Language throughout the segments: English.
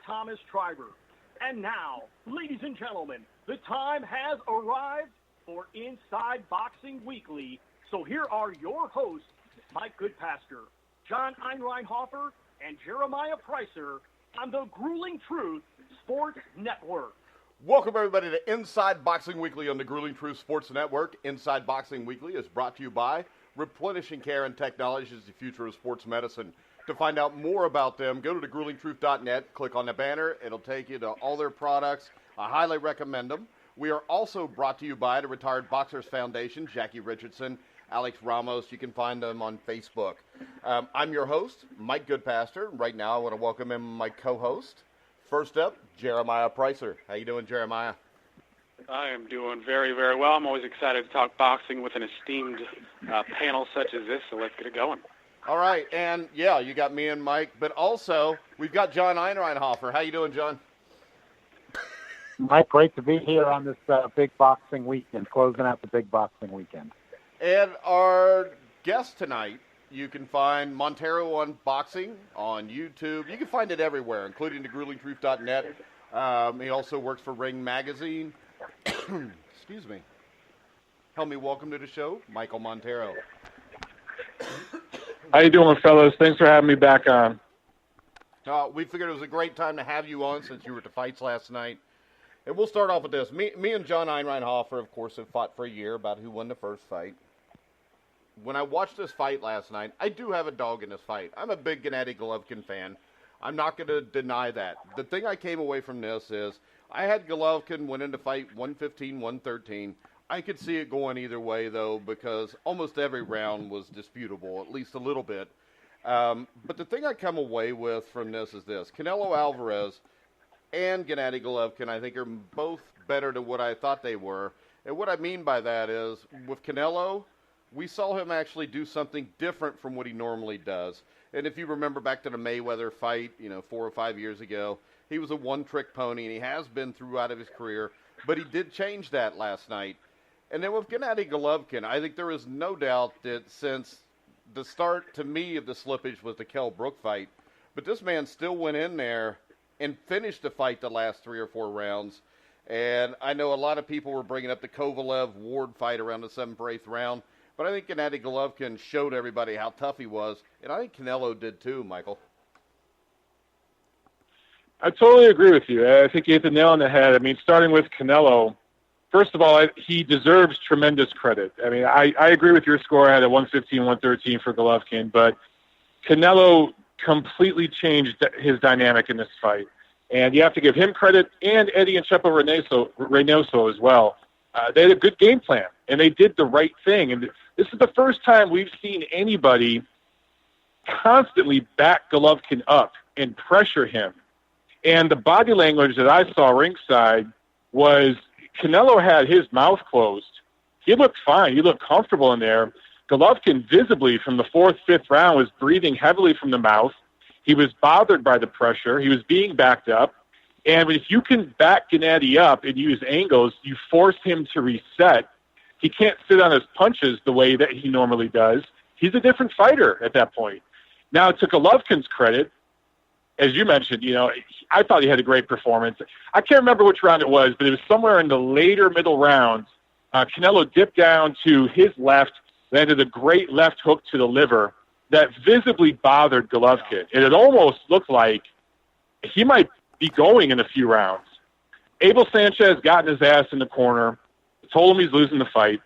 Thomas Triber. And now, ladies and gentlemen, the time has arrived for Inside Boxing Weekly. So here are your hosts, Mike Goodpaster, John Einreinhofer, and Jeremiah Preisser on the Grueling Truth Sports Network. Welcome, everybody, to Inside Boxing Weekly on the Grueling Truth Sports Network. Inside Boxing Weekly is brought to you by Replenishing Care and Technology is the future of sports medicine. To find out more about them, go to thegruelingtruth.net, click on the banner. It'll take you to all their products. I highly recommend them. We are also brought to you by the Retired Boxers Foundation, Jackie Richardson, Alex Ramos. You can find them on Facebook. I'm your host, Mike Goodpaster. Right now, I want to welcome in my co-host. First up, Jeremiah Preisser. How you doing, Jeremiah? I am doing very, very well. I'm always excited to talk boxing with an esteemed panel such as this, so let's get it going. All right, and yeah, you got me and Mike, but also we've got John Einreinhofer. How you doing, John? Mike, great to be here on this big boxing weekend, closing out the big boxing weekend. And our guest tonight, you can find Montero on Boxing on YouTube. You can find it everywhere, including thegruelingtruth.net. He also works for Ring Magazine. Excuse me. Help me welcome to the show, Michael Montero. How you doing, fellas? Thanks for having me back on. We figured it was a great time to have you on since you were at the fights last night. And we'll start off with this. Me and John Einreinhofer, of course, have fought for a year about who won the first fight. When I watched this fight last night, I do have a dog in this fight. I'm a big Gennady Golovkin fan. I'm not going to deny that. The thing I came away from this is I had Golovkin win into fight 115, 113. I could see it going either way, though, because almost every round was disputable, at least a little bit. But the thing I come away with from this is this. Canelo Alvarez and Gennady Golovkin, I think, are both better than what I thought they were. And what I mean by that is, with Canelo, we saw him actually do something different from what he normally does. And if you remember back to the Mayweather fight, 4 or 5 years ago, he was a one-trick pony, and he has been throughout of his career. But he did change that last night. And then with Gennady Golovkin, I think there is no doubt that since the start, to me, of the slippage was the Kell Brook fight, but this man still went in there and finished the fight the last 3 or 4 rounds. And I know a lot of people were bringing up the Kovalev-Ward fight around the 7th or 8th round. But I think Gennady Golovkin showed everybody how tough he was, and I think Canelo did too, Michael. I totally agree with you. I think you hit the nail on the head. I mean, starting with Canelo, first of all, he deserves tremendous credit. I mean, I agree with your score. I had a 115, 113 for Golovkin, but Canelo completely changed his dynamic in this fight. And you have to give him credit, and Eddie and Chepo Reynoso as well. They had a good game plan, and they did the right thing. And this is the first time we've seen anybody constantly back Golovkin up and pressure him. And the body language that I saw ringside was Canelo had his mouth closed. He looked fine. He looked comfortable in there. Golovkin visibly from the 4th, 5th round was breathing heavily from the mouth. He was bothered by the pressure. He was being backed up. And if you can back Gennady up and use angles, you force him to reset. He can't sit on his punches the way that he normally does. He's a different fighter at that point. Now, to Golovkin's credit, as you mentioned, I thought he had a great performance. I can't remember which round it was, but it was somewhere in the later middle rounds. Canelo dipped down to his left, landed a great left hook to the liver that visibly bothered Golovkin. And it almost looked like he might be going in a few rounds. Abel Sanchez got in his ass in the corner, told him he's losing the fight.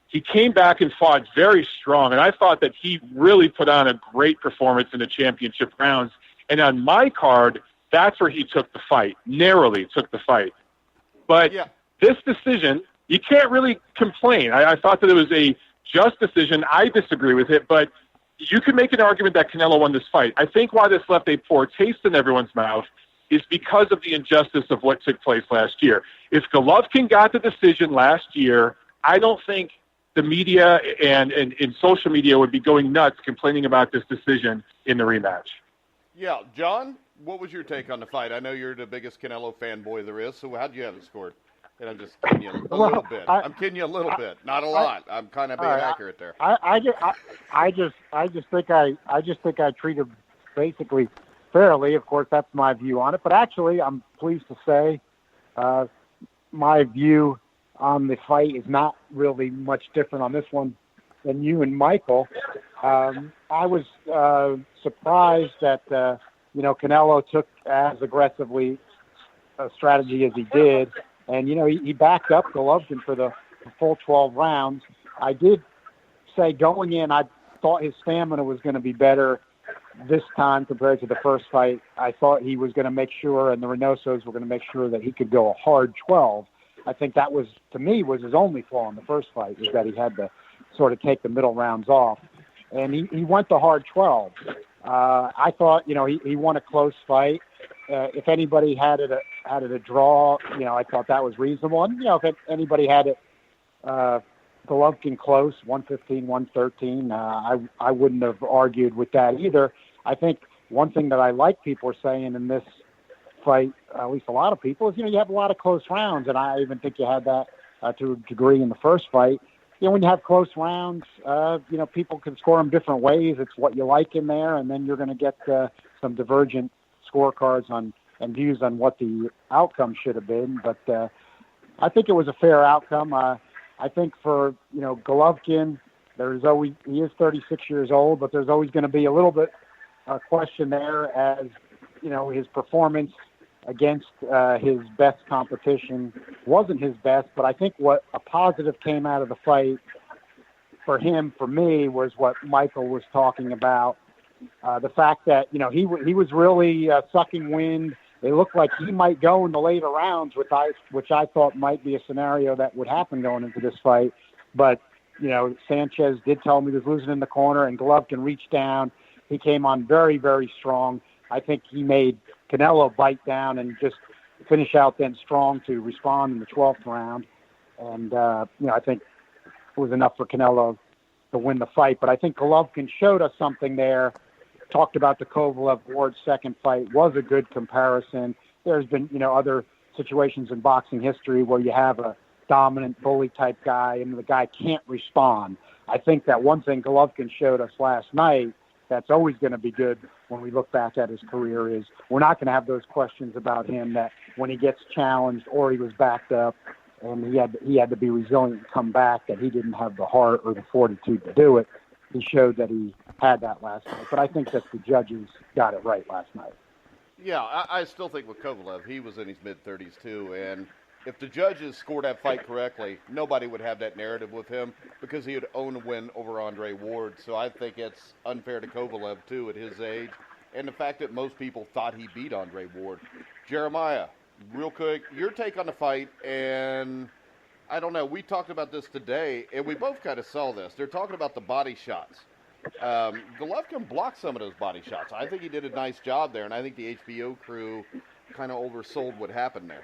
He came back and fought very strong, and I thought that he really put on a great performance in the championship rounds. And on my card, that's where he took the fight, narrowly took the fight. But this decision, you can't really complain. I thought that it was a just decision. I disagree with it, but you can make an argument that Canelo won this fight. I think why this left a poor taste in everyone's mouth is because of the injustice of what took place last year. If Golovkin got the decision last year, I don't think the media and social media would be going nuts complaining about this decision in the rematch. Yeah, John, what was your take on the fight? I know you're the biggest Canelo fanboy there is, so how'd you have it scored? And I'm just kidding you a little bit. I'm kidding you a little bit, not a lot. I'm kind of being accurate there. I just think I treated basically unfairly. Of course, that's my view on it. But actually, I'm pleased to say my view on the fight is not really much different on this one than you and Michael. I was surprised that, Canelo took as aggressively a strategy as he did. And, he backed up Golovkin for the full 12 rounds. I did say going in, I thought his stamina was going to be better this time compared to the first fight. I thought he was going to make sure, and the Reynosos were going to make sure that he could go a hard 12. I think that was, to me, was his only flaw in the first fight, is that he had to sort of take the middle rounds off. And he went the hard 12. I thought, he won a close fight. If anybody had it a draw, I thought that was reasonable. And, if anybody had it Golovkin close, 115, 113, I wouldn't have argued with that either. I think one thing that I like people are saying in this fight, at least a lot of people, is, you have a lot of close rounds, and I even think you had that to a degree in the first fight. When you have close rounds, people can score them different ways. It's what you like in there, and then you're going to get some divergent scorecards and views on what the outcome should have been. But I think it was a fair outcome. I think for, Golovkin, he is 36 years old, but there's always going to be a little bit question there as, his performance against his best competition wasn't his best. But I think what a positive came out of the fight for him, for me, was what Michael was talking about. The fact that, he was really sucking wind. It looked like he might go in the later rounds, which I thought might be a scenario that would happen going into this fight. But, Sanchez did tell me he was losing in the corner, and Golovkin reached down. He came on very, very strong. I think he made Canelo bite down and just finish out then strong to respond in the 12th round. And, I think it was enough for Canelo to win the fight. But I think Golovkin showed us something there. Talked about the Kovalev-Ward second fight, was a good comparison. There's been, other situations in boxing history where you have a dominant bully type guy and the guy can't respond. I think that one thing Golovkin showed us last night that's always going to be good when we look back at his career is we're not going to have those questions about him that when he gets challenged or he was backed up and he had to be resilient and come back, that he didn't have the heart or the fortitude to do it. He showed that he had that last night. But I think that the judges got it right last night. Yeah, I still think with Kovalev, he was in his mid-30s too, and if the judges scored that fight correctly, nobody would have that narrative with him because he would own a win over Andre Ward. So I think it's unfair to Kovalev too at his age, and the fact that most people thought he beat Andre Ward. Jeremiah, real quick, your take on the fight, and I don't know, we talked about this today, and we both kind of saw this. They're talking about the body shots. Golovkin blocked some of those body shots. I think he did a nice job there, and I think the HBO crew kind of oversold what happened there.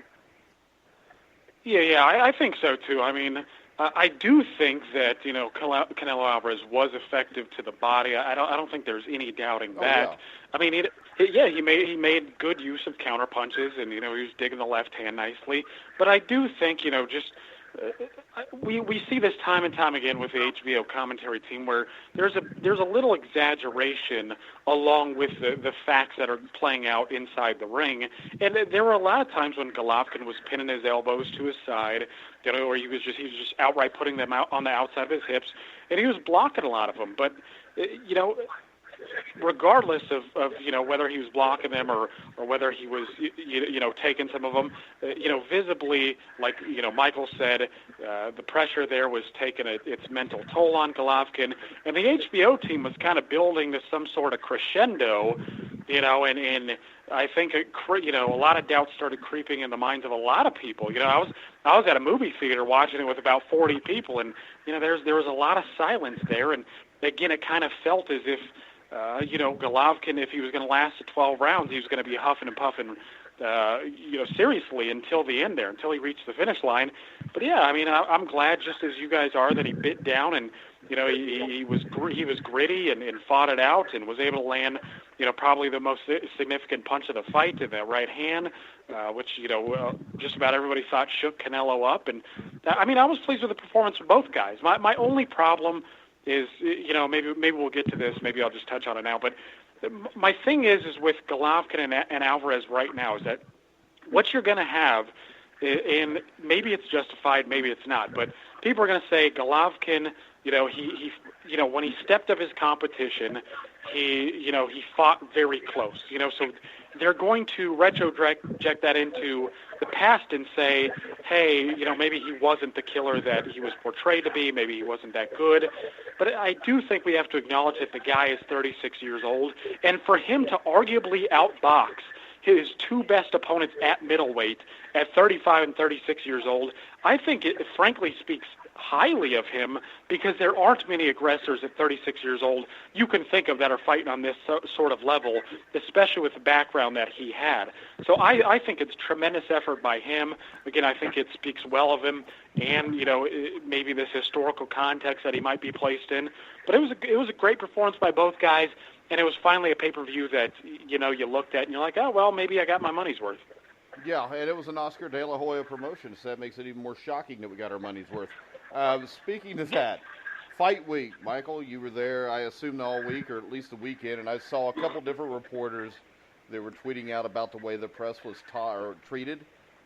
Yeah, I think so too. I mean, I do think that Canelo Alvarez was effective to the body. I don't think there's any doubting that. Yeah. I mean, he made good use of counter punches, and he was digging the left hand nicely. But I do think we see this time and time again with the HBO commentary team where there's a little exaggeration along with the facts that are playing out inside the ring. And there were a lot of times when Golovkin was pinning his elbows to his side, or he was just outright putting them out on the outside of his hips, and he was blocking a lot of them. But regardless of whether he was blocking them or whether he was taking some of them, visibly, like Michael said, the pressure there was taking its mental toll on Golovkin, and the HBO team was kind of building to some sort of crescendo, and I think a lot of doubts started creeping in the minds of a lot of people. I was at a movie theater watching it with about 40 people, and there was a lot of silence there, and again it kind of felt as if Golovkin, if he was going to last the 12 rounds, he was going to be huffing and puffing, seriously until the end there, until he reached the finish line. But yeah, I mean, I'm glad, just as you guys are, that he bit down and, he was gritty and fought it out and was able to land, probably the most significant punch of the fight in that right hand, which, just about everybody thought shook Canelo up. And I mean, I was pleased with the performance of both guys. My only problem is, maybe we'll get to this. Maybe I'll just touch on it now. But my thing is with Golovkin and Alvarez right now is that what you're going to have, and maybe it's justified, maybe it's not, but people are going to say Golovkin, he when he stepped up his competition, he fought very close, so they're going to retroject that into the past and say, hey, maybe he wasn't the killer that he was portrayed to be, maybe he wasn't that good. But I do think we have to acknowledge that the guy is 36 years old, and for him to arguably outbox his two best opponents at middleweight at 35 and 36 years old, I think it frankly speaks highly of him, because there aren't many aggressors at 36 years old you can think of that are fighting on this sort of level, especially with the background that he had. So I think it's tremendous effort by him. Again, I think it speaks well of him, and maybe this historical context that he might be placed in. But it was a great performance by both guys, and it was finally a pay-per-view that you looked at and you're like, oh well, maybe I got my money's worth. Yeah, and it was an Oscar De La Hoya promotion, so that makes it even more shocking that we got our money's worth. Speaking of that, fight week, Michael, you were there, I assume, all week, or at least the weekend, and I saw a couple different reporters that were tweeting out about the way the press was treated.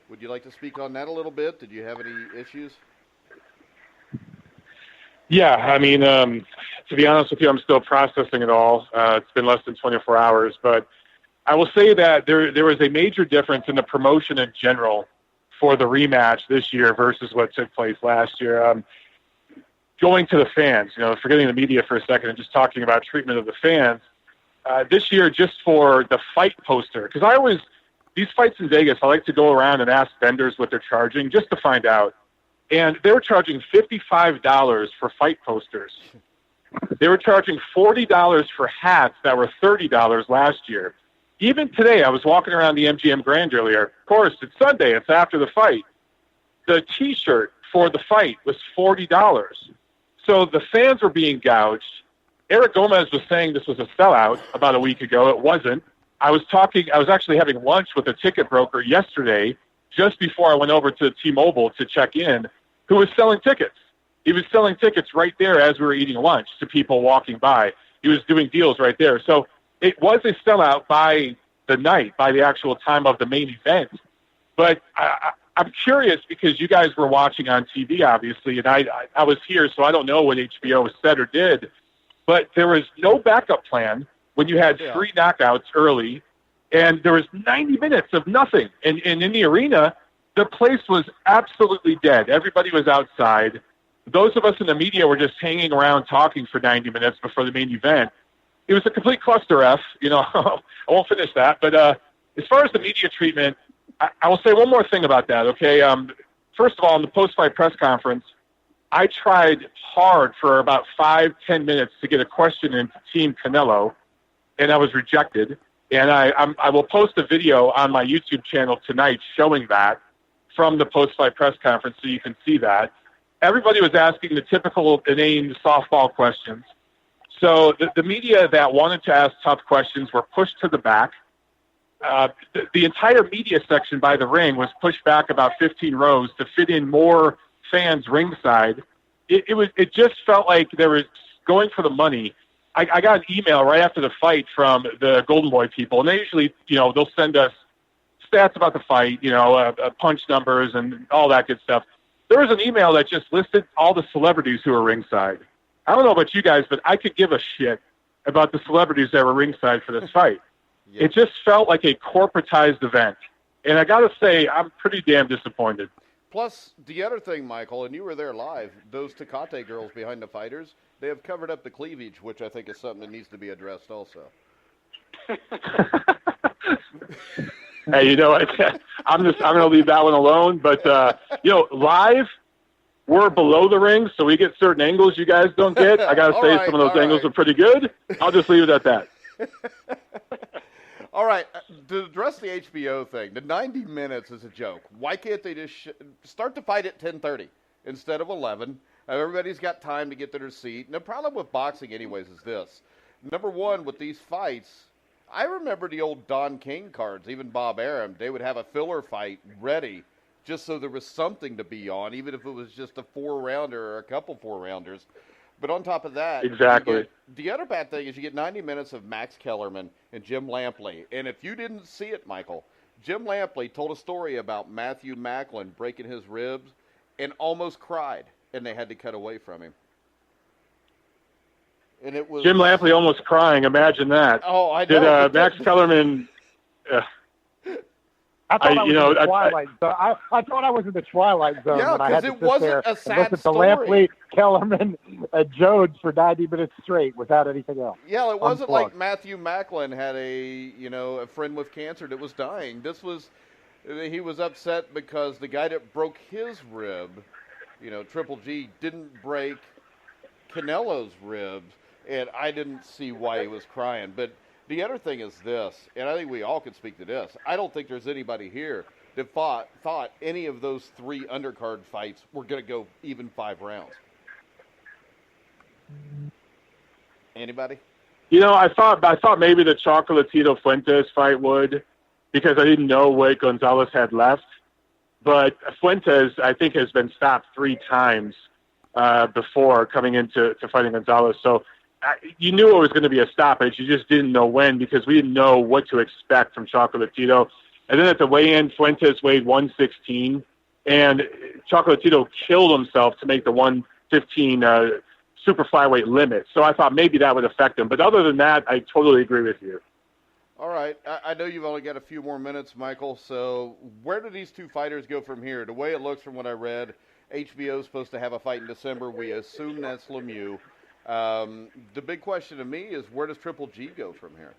Would you like to speak on that a little bit? Did you have any issues? Yeah, I mean, to be honest with you, I'm still processing it all. It's been less than 24 hours, but I will say that there was a major difference in the promotion in general for the rematch this year versus what took place last year. Going to the fans, forgetting the media for a second and just talking about treatment of the fans, this year just for the fight poster, because these fights in Vegas, I like to go around and ask vendors what they're charging just to find out. And they were charging $55 for fight posters. They were charging $40 for hats that were $30 last year. Even today, I was walking around the MGM Grand earlier. Of course, it's Sunday. It's after the fight. The T-shirt for the fight was $40. So the fans were being gouged. Eric Gomez was saying this was a sellout about a week ago. It wasn't. I was actually having lunch with a ticket broker yesterday, just before I went over to T-Mobile to check in, who was selling tickets. He was selling tickets right there as we were eating lunch to people walking by. He was doing deals right there. So it was a sellout by the night, by the actual time of the main event. But I'm curious, because you guys were watching on TV, obviously, and I was here, so I don't know what HBO said or did. But there was no backup plan when you had 3 knockouts early, and there was 90 minutes of nothing. And in the arena, the place was absolutely dead. Everybody was outside. Those of us in the media were just hanging around talking for 90 minutes before the main event. It was a complete cluster F. I won't finish that. But as far as the media treatment, I will say one more thing about that, okay? First of all, in the post-fight press conference, I tried hard for about 5-10 minutes to get a question into Team Canelo, and I was rejected. And I will post a video on my YouTube channel tonight showing that from the post-fight press conference, so you can see that. Everybody was asking the typical inane softball questions. So the media that wanted to ask tough questions were pushed to the back. The entire media section by the ring was pushed back about 15 rows to fit in more fans ringside. It just felt like they were going for the money. I got an email right after the fight from the Golden Boy people, and they usually, they'll send us stats about the fight, punch numbers and all that good stuff. There was an email that just listed all the celebrities who were ringside. I don't know about you guys, but I could give a shit about the celebrities that were ringside for this fight. Yeah. It just felt like a corporatized event. And I got to say, I'm pretty damn disappointed. Plus, the other thing, Michael, and you were there live, those Tecate girls behind the fighters, they have covered up the cleavage, which I think is something that needs to be addressed also. Hey, I'm going to leave that one alone. But, live, we're below the ring, so we get certain angles you guys don't get. I got to say some of those angles are pretty good. I'll just leave it at that. All right, to address the HBO thing, the 90 minutes is a joke. Why can't they just start the fight at 10:30 instead of 11? Everybody's got time to get to their seat. And the problem with boxing anyways is this. Number one, with these fights, I remember the old Don King cards, even Bob Arum. They would have a filler fight ready just so there was something to be on, even if it was just a 4-rounder or a couple 4-rounders. But on top of that, exactly. The other bad thing is you get 90 minutes of Max Kellerman and Jim Lampley. And if you didn't see it, Michael, Jim Lampley told a story about Matthew Macklin breaking his ribs and almost cried, and they had to cut away from him. And it was Jim Lampley almost crying. Imagine that. Oh, I know. Did Max Kellerman? I thought I was in the Twilight Zone. I thought I was in the Twilight Zone when I had to sit there a sad and listen to Lampley, Kellerman, Jones for 90 minutes straight without anything else. Yeah, it wasn't like Matthew Macklin had a friend with cancer that was dying. He was upset because the guy that broke his rib, Triple G, didn't break Canelo's ribs, and I didn't see why he was crying. But the other thing is this, and I think we all can speak to this. I don't think there's anybody here that thought any of those 3 undercard fights were going to go even 5 rounds. Anybody? I thought maybe the Chocolatito Fuentes fight would, because I didn't know what Gonzalez had left. But Fuentes, I think, has been stopped 3 times before coming into fighting Gonzalez. So you knew it was going to be a stoppage. You just didn't know when, because we didn't know what to expect from Chocolatito. And then at the weigh-in, Fuentes weighed 116, and Chocolatito killed himself to make the 115 super flyweight limit. So I thought maybe that would affect him. But other than that, I totally agree with you. All right. I know you've only got a few more minutes, Michael, so where do these 2 fighters go from here? The way it looks from what I read, HBO is supposed to have a fight in December. We assume that's Lemieux. The big question to me is, where does Triple G go from here?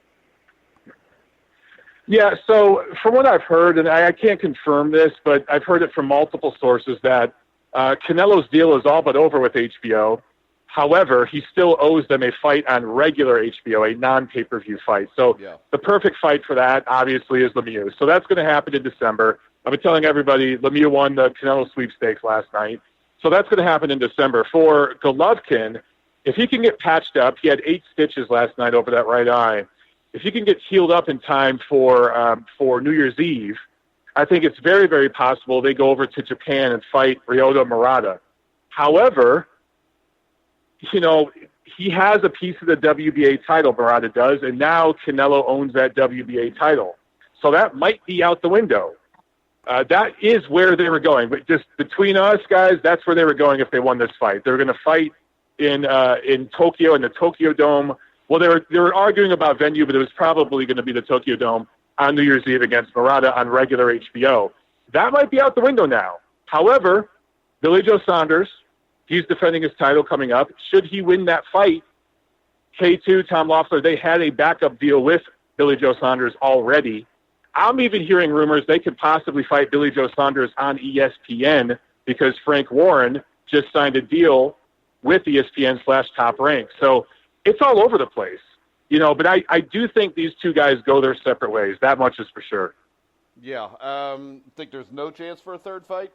Yeah, so from what I've heard, and I can't confirm this, but I've heard it from multiple sources that Canelo's deal is all but over with HBO. However, he still owes them a fight on regular HBO, a non-pay-per-view fight. So The perfect fight for that, obviously, is Lemieux. So that's going to happen in December. I've been telling everybody Lemieux won the Canelo sweepstakes last night. So that's going to happen in December. For Golovkin, if he can get patched up, he had 8 stitches last night over that right eye. If he can get healed up in time for New Year's Eve, I think it's very, very possible they go over to Japan and fight Ryota Murata. However, he has a piece of the WBA title, Murata does, and now Canelo owns that WBA title. So that might be out the window. That is where they were going. But just between us, guys, that's where they were going if they won this fight. They were going to fight in Tokyo, in the Tokyo Dome. Well, they were arguing about venue, but it was probably going to be the Tokyo Dome on New Year's Eve against Murata on regular HBO. That might be out the window now. However, Billy Joe Saunders, he's defending his title coming up. Should he win that fight, K2, Tom Loeffler, they had a backup deal with Billy Joe Saunders already. I'm even hearing rumors they could possibly fight Billy Joe Saunders on ESPN because Frank Warren just signed a deal with ESPN/Top Rank. So it's all over the place, but I do think these 2 guys go their separate ways. That much is for sure. Yeah. Think there's no chance for a third fight?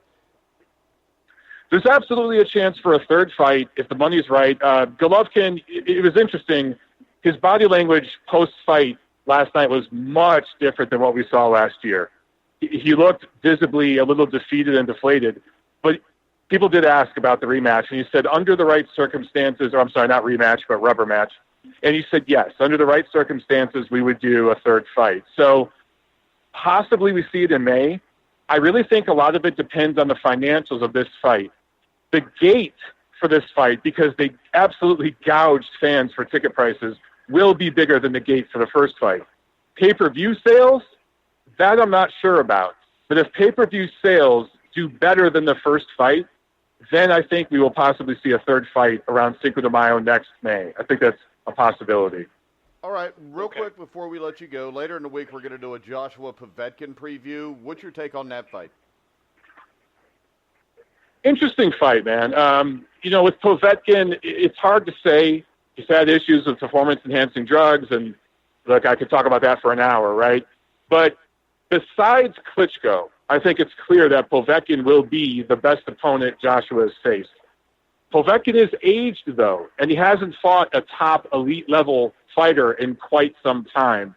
There's absolutely a chance for a third fight if the money's right. Golovkin, it was interesting. His body language post-fight last night was much different than what we saw last year. He looked visibly a little defeated and deflated, but people did ask about the rematch, and he said under the right circumstances, or I'm sorry, not rematch, but rubber match. And he said, yes, under the right circumstances, we would do a third fight. So possibly we see it in May. I really think a lot of it depends on the financials of this fight. The gate for this fight, because they absolutely gouged fans for ticket prices, will be bigger than the gate for the first fight. Pay-per-view sales, that I'm not sure about. But if pay-per-view sales do better than the first fight, then I think we will possibly see a third fight around Cinco de Mayo next May. I think that's a possibility. All right, real quick before we let you go, later in the week we're going to do a Joshua Povetkin preview. What's your take on that fight? Interesting fight, man. With Povetkin, it's hard to say. He's had issues with performance-enhancing drugs, and look, I could talk about that for an hour, right? But besides Klitschko, I think it's clear that Povetkin will be the best opponent Joshua has faced. Povetkin is aged, though, and he hasn't fought a top elite-level fighter in quite some time.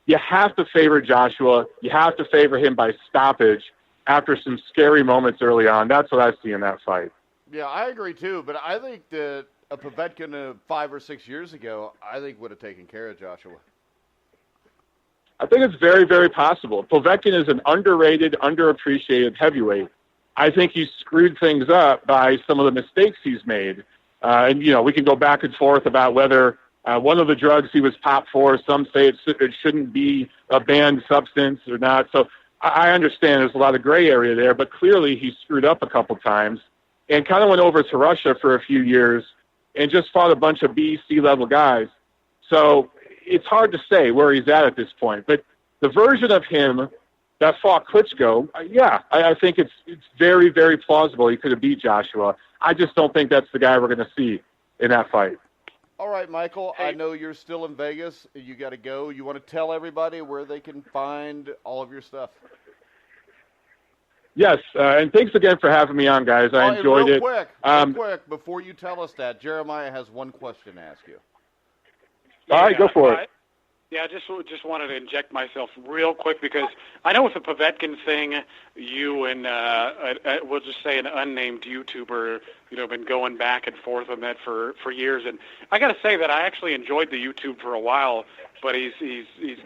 You have to favor Joshua. You have to favor him by stoppage after some scary moments early on. That's what I see in that fight. Yeah, I agree, too, but I think that a Povetkin 5 or 6 years ago, I think would have taken care of Joshua. I think it's very, very possible. Povetkin is an underrated, underappreciated heavyweight. I think he's screwed things up by some of the mistakes he's made. And, we can go back and forth about whether one of the drugs he was popped for, some say it shouldn't be a banned substance or not. So I understand there's a lot of gray area there, but clearly he screwed up a couple times and kind of went over to Russia for a few years and just fought a bunch of B, C-level guys. So it's hard to say where he's at this point. But the version of him that fought Klitschko, I think it's very, very plausible he could have beat Joshua. I just don't think that's the guy we're going to see in that fight. All right, Michael, I know you're still in Vegas. You got to go. You want to tell everybody where they can find all of your stuff? Yes, and thanks again for having me on, guys. I enjoyed it. Real quick, before you tell us that, Jeremiah has one question to ask you. All right, go for it. Yeah, I just wanted to inject myself real quick because I know with the Povetkin thing, you and we'll just say an unnamed YouTuber, been going back and forth on that for years, and I got to say that I actually enjoyed the YouTube for a while, but he's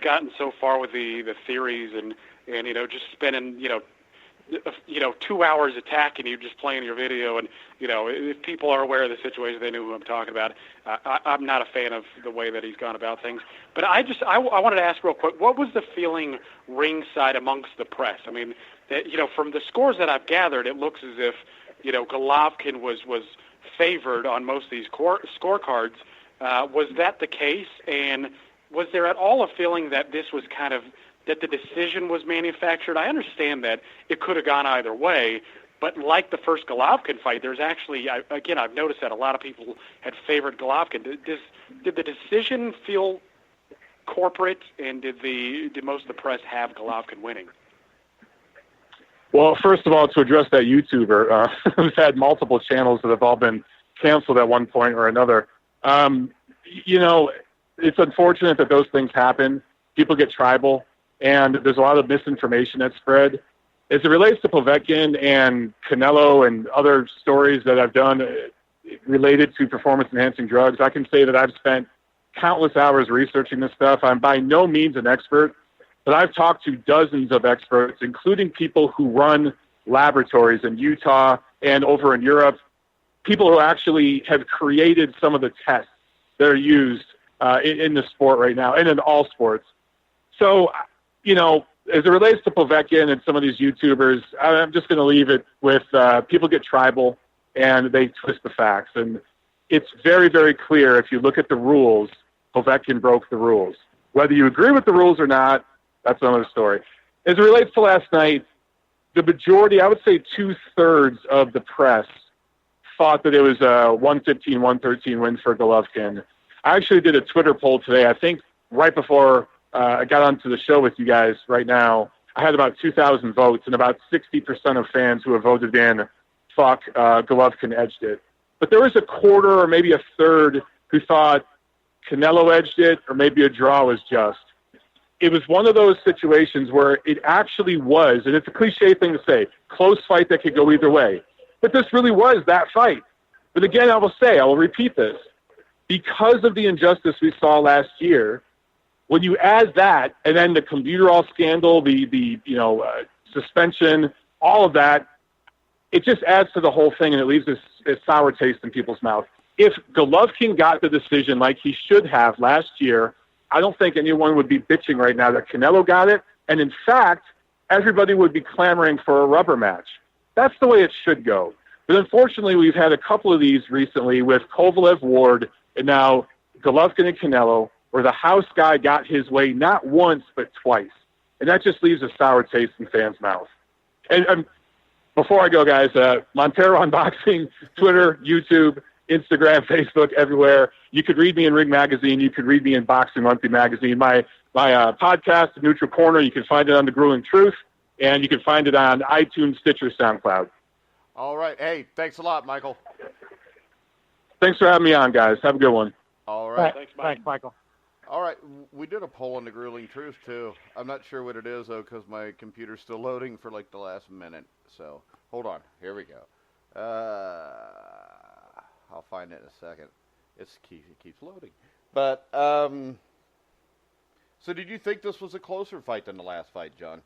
gotten so far with the theories and just spending 2 hours attacking you, just playing your video, and if people are aware of the situation, they know who I'm talking about. I'm not a fan of the way that he's gone about things, but I wanted to ask real quick, what was the feeling ringside amongst the press? I mean, from the scores that I've gathered, it looks as if Golovkin was favored on most of these scorecards. Was that the case? And was there at all a feeling that this was that the decision was manufactured? I understand that it could have gone either way, but like the first Golovkin fight, there's actually, I've noticed that a lot of people had favored Golovkin. Did the decision feel corporate, and did most of the press have Golovkin winning? Well, first of all, to address that YouTuber, who's had multiple channels that have all been canceled at one point or another, it's unfortunate that those things happen. People get tribal, and there's a lot of misinformation that's spread. As it relates to Povetkin and Canelo and other stories that I've done related to performance-enhancing drugs, I can say that I've spent countless hours researching this stuff. I'm by no means an expert, but I've talked to dozens of experts, including people who run laboratories in Utah and over in Europe, people who actually have created some of the tests that are used in the sport right now and in all sports. So, as it relates to Povetkin and some of these YouTubers, I'm just going to leave it with people get tribal and they twist the facts. And it's very, very clear if you look at the rules, Povetkin broke the rules. Whether you agree with the rules or not, that's another story. As it relates to last night, the majority, I would say 2/3 of the press thought that it was a 115-113 win for Golovkin. I actually did a Twitter poll today, I think right before I got onto the show with you guys right now. I had about 2,000 votes, and about 60% of fans who have voted in thought Golovkin edged it. But there was a quarter or maybe a third who thought Canelo edged it or maybe a draw was just. It was one of those situations where it actually was, and it's a cliche thing to say, close fight that could go either way. But this really was that fight. But again, I will repeat this. Because of the injustice we saw last year, when you add that, and then the computerall scandal, the suspension, all of that, it just adds to the whole thing, and it leaves this sour taste in people's mouth. If Golovkin got the decision like he should have last year, I don't think anyone would be bitching right now that Canelo got it, and in fact, everybody would be clamoring for a rubber match. That's the way it should go. But unfortunately, we've had a couple of these recently with Kovalev-Ward and now Golovkin and Canelo, where the house guy got his way not once but twice. And that just leaves a sour taste in fans' mouth. And before I go, guys, Montero Unboxing, Twitter, YouTube, Instagram, Facebook, everywhere. You could read me in Ring Magazine. You could read me in Boxing Monthly Magazine. My podcast, Neutral Corner, you can find it on The Grueling Truth, and you can find it on iTunes, Stitcher, SoundCloud. All right. Hey, thanks a lot, Michael. Thanks for having me on, guys. Have a good one. All right. Thanks, Michael. All right, we did a poll on The Grueling Truth, too. I'm not sure what it is, though, because my computer's still loading for, the last minute. So, hold on. Here we go. I'll find it in a second. It keeps loading. But, so did you think this was a closer fight than the last fight, John?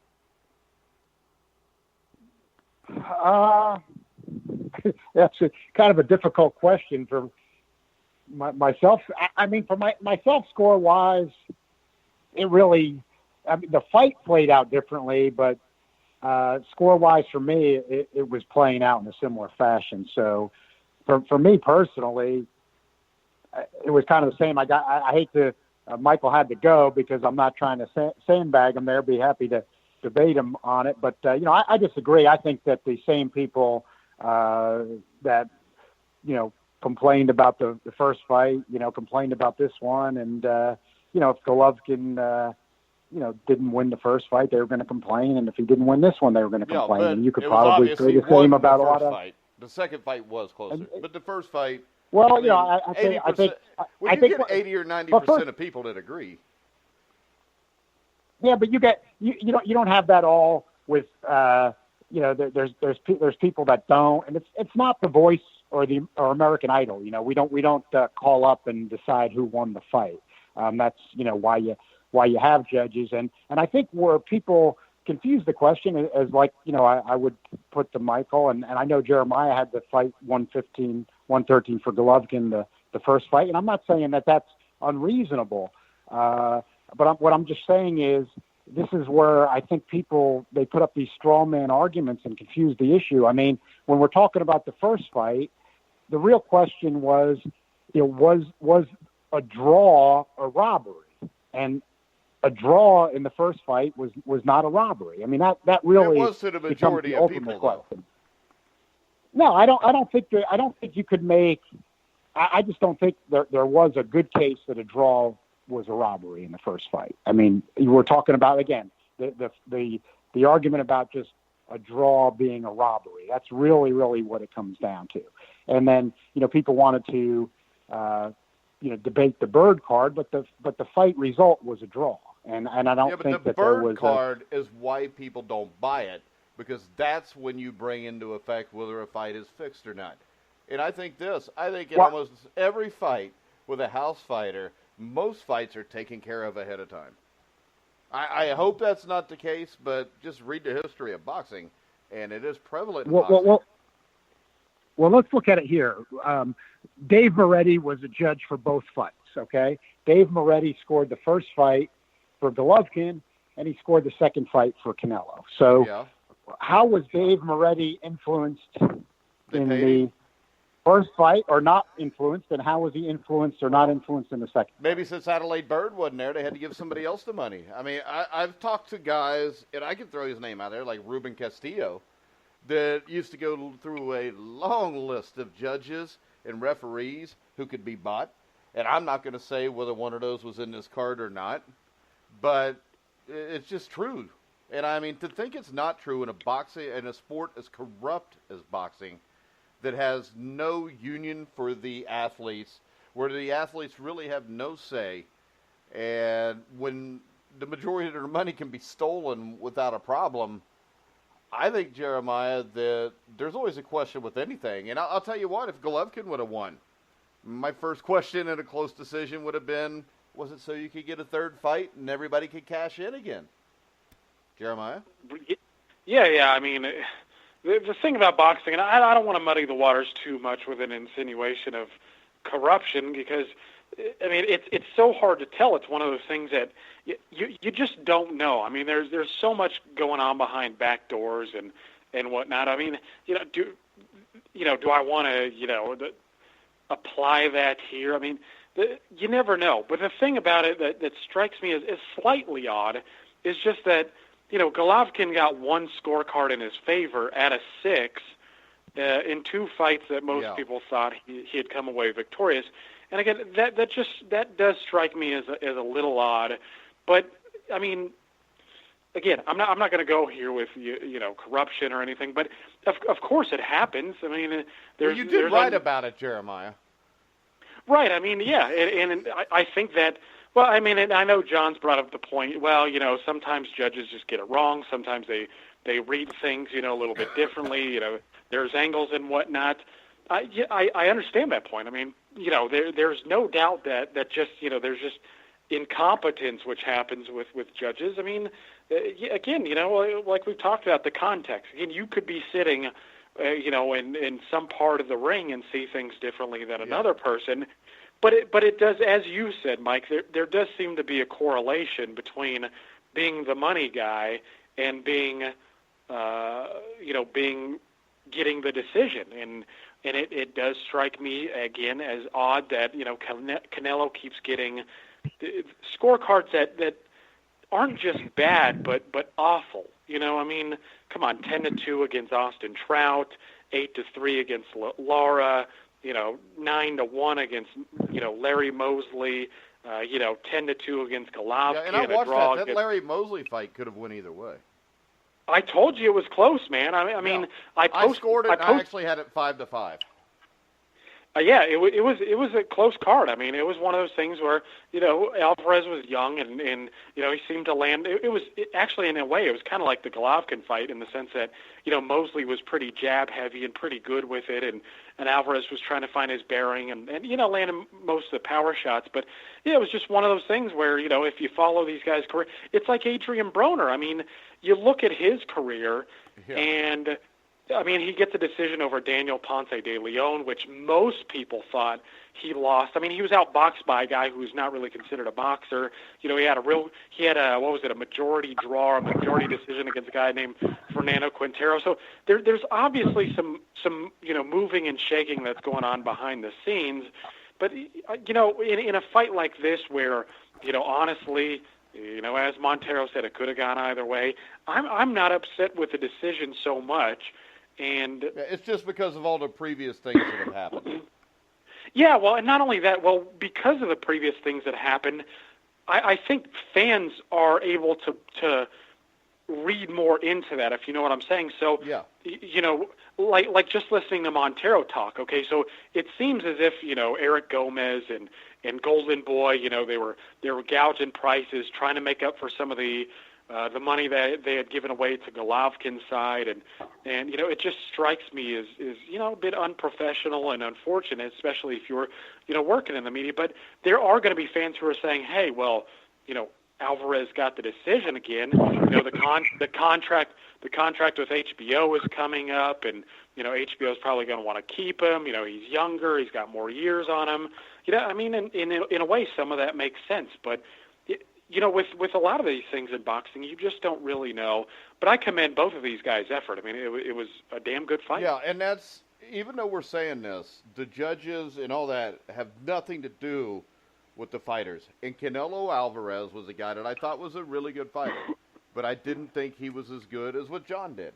That's kind of a difficult question for myself. I mean, for myself, score-wise, the fight played out differently, but score-wise for me, it was playing out in a similar fashion. So for me personally, it was kind of the same. I hate to, Michael had to go because I'm not trying to sandbag him there. Be happy to debate him on it. But, I disagree. I think that the same people that, complained about the first fight, complained about this one. And, if Golovkin, didn't win the first fight, they were going to complain. And if he didn't win this one, they were going to complain. And you could probably say the same about a lot of fight. The second fight was closer, but the first fight. Well, I think you get 80 or 90% of people that agree. Yeah, but you don't have that all with there's people that don't, and it's not The Voice or American Idol. We don't call up and decide who won the fight. That's why you have judges, and I think where people confuse the question is like I would put to Michael, and I know Jeremiah had the fight 113 for Golovkin the first fight, and I'm not saying that that's unreasonable, but what I'm just saying is this is where I think people, they put up these straw man arguments and confuse the issue. I mean, when we're talking about the first fight, the real question was, was a draw a robbery? And a draw in the first fight was not a robbery. I mean, that really it was to the majority of people, question. No, I don't think you could make. I just don't think there was a good case that a draw was a robbery in the first fight. I mean, you were talking about again the argument about just a draw being a robbery. That's really what it comes down to. And then people wanted to debate the bird card, but the fight result was a draw. And I don't think that there was the bird card is why people don't buy it, because that's when you bring into effect whether a fight is fixed or not. And I think in almost every fight with a house fighter, most fights are taken care of ahead of time. I hope that's not the case, but just read the history of boxing, and it is prevalent in boxing. Well, let's look at it here. Dave Moretti was a judge for both fights, okay? Dave Moretti scored the first fight for Golovkin, and he scored the second fight for Canelo. So how was Dave Moretti influenced in the first fight or not influenced, and how was he influenced or not influenced in the second? Maybe since Adelaide Bird wasn't there, they had to give somebody else the money. I mean, I've talked to guys, and I can throw his name out there, like Ruben Castillo, that used to go through a long list of judges and referees who could be bought. And I'm not going to say whether one of those was in this card or not, but it's just true. And I mean, to think it's not true in a sport as corrupt as boxing, that has no union for the athletes, where the athletes really have no say, and when the majority of their money can be stolen without a problem, I think, Jeremiah, that there's always a question with anything. And I'll tell you what, if Golovkin would have won, my first question in a close decision would have been, was it so you could get a third fight and everybody could cash in again? Jeremiah? Yeah. I mean, the thing about boxing, and I don't want to muddy the waters too much with an insinuation of corruption, because, I mean, it's so hard to tell. It's one of those things that you just don't know. I mean, there's so much going on behind back doors and whatnot. I mean, do I want to, apply that here? I mean, you never know. But the thing about it that strikes me as slightly odd is just that, Golovkin got one scorecard in his favor at a 6 in 2 fights that most people thought he had come away victorious. And again, that does strike me as a little odd. But I mean, again, I'm not going to go here with corruption or anything. But of course it happens. I mean, you did write about it, Jeremiah. Right. I mean, yeah, and I think that. Well, I mean, and I know John's brought up the point. Well, sometimes judges just get it wrong. Sometimes they read things, a little bit differently. There's angles and whatnot. I understand that point. I mean, there's no doubt that just, there's just incompetence which happens with judges. I mean, again, like we've talked about, the context. Again, you could be sitting, in some part of the ring and see things differently than another person. But it does, as you said, Mike, there does seem to be a correlation between being the money guy and being getting the decision. And it does strike me, again, as odd that, Canelo keeps getting scorecards that aren't just bad, but awful. I mean, come on, 10-2 against Austin Trout, 8-3 against Lara, 9-1 against, Larry Mosley, 10-2 against Golovkin. Yeah, and I watched that Larry Mosley fight could have went either way. I told you it was close, man. I mean, I scored it. I actually had it 5-5. Yeah, it was a close card. I mean, it was one of those things where Alvarez was young and he seemed to land. It was actually, in a way, it was kind of like the Golovkin fight in the sense that Mosley was pretty jab heavy and pretty good with it, and Alvarez was trying to find his bearing and landed most of the power shots. But it was just one of those things where if you follow these guys' career, it's like Adrian Broner. I mean, you look at his career and. I mean, he gets a decision over Daniel Ponce de Leon, which most people thought he lost. I mean, he was outboxed by a guy who's not really considered a boxer. He had a majority draw, a majority decision against a guy named Fernando Quintero. So there's obviously some moving and shaking that's going on behind the scenes. But in a fight like this, where honestly, as Montero said, it could have gone either way. I'm not upset with the decision so much. And it's just because of all the previous things that have happened. Yeah, well, and not only that, because of the previous things that happened, I think fans are able to read more into that, if you know what I'm saying. So, like just listening to Montero talk, okay, so it seems as if, Eric Gomez and Golden Boy, they were gouging prices, trying to make up for some of the money that they had given away to Golovkin's side, and it just strikes me as a bit unprofessional and unfortunate, especially if you're working in the media. But there are going to be fans who are saying, hey, well, Alvarez got the decision again. The contract with HBO is coming up, and HBO is probably going to want to keep him. He's younger, he's got more years on him. I mean, in a way, some of that makes sense, but. With a lot of these things in boxing, you just don't really know. But I commend both of these guys' effort. I mean, it was a damn good fight. Yeah, and that's, even though we're saying this, the judges and all that have nothing to do with the fighters. And Canelo Alvarez was a guy that I thought was a really good fighter, but I didn't think he was as good as what John did.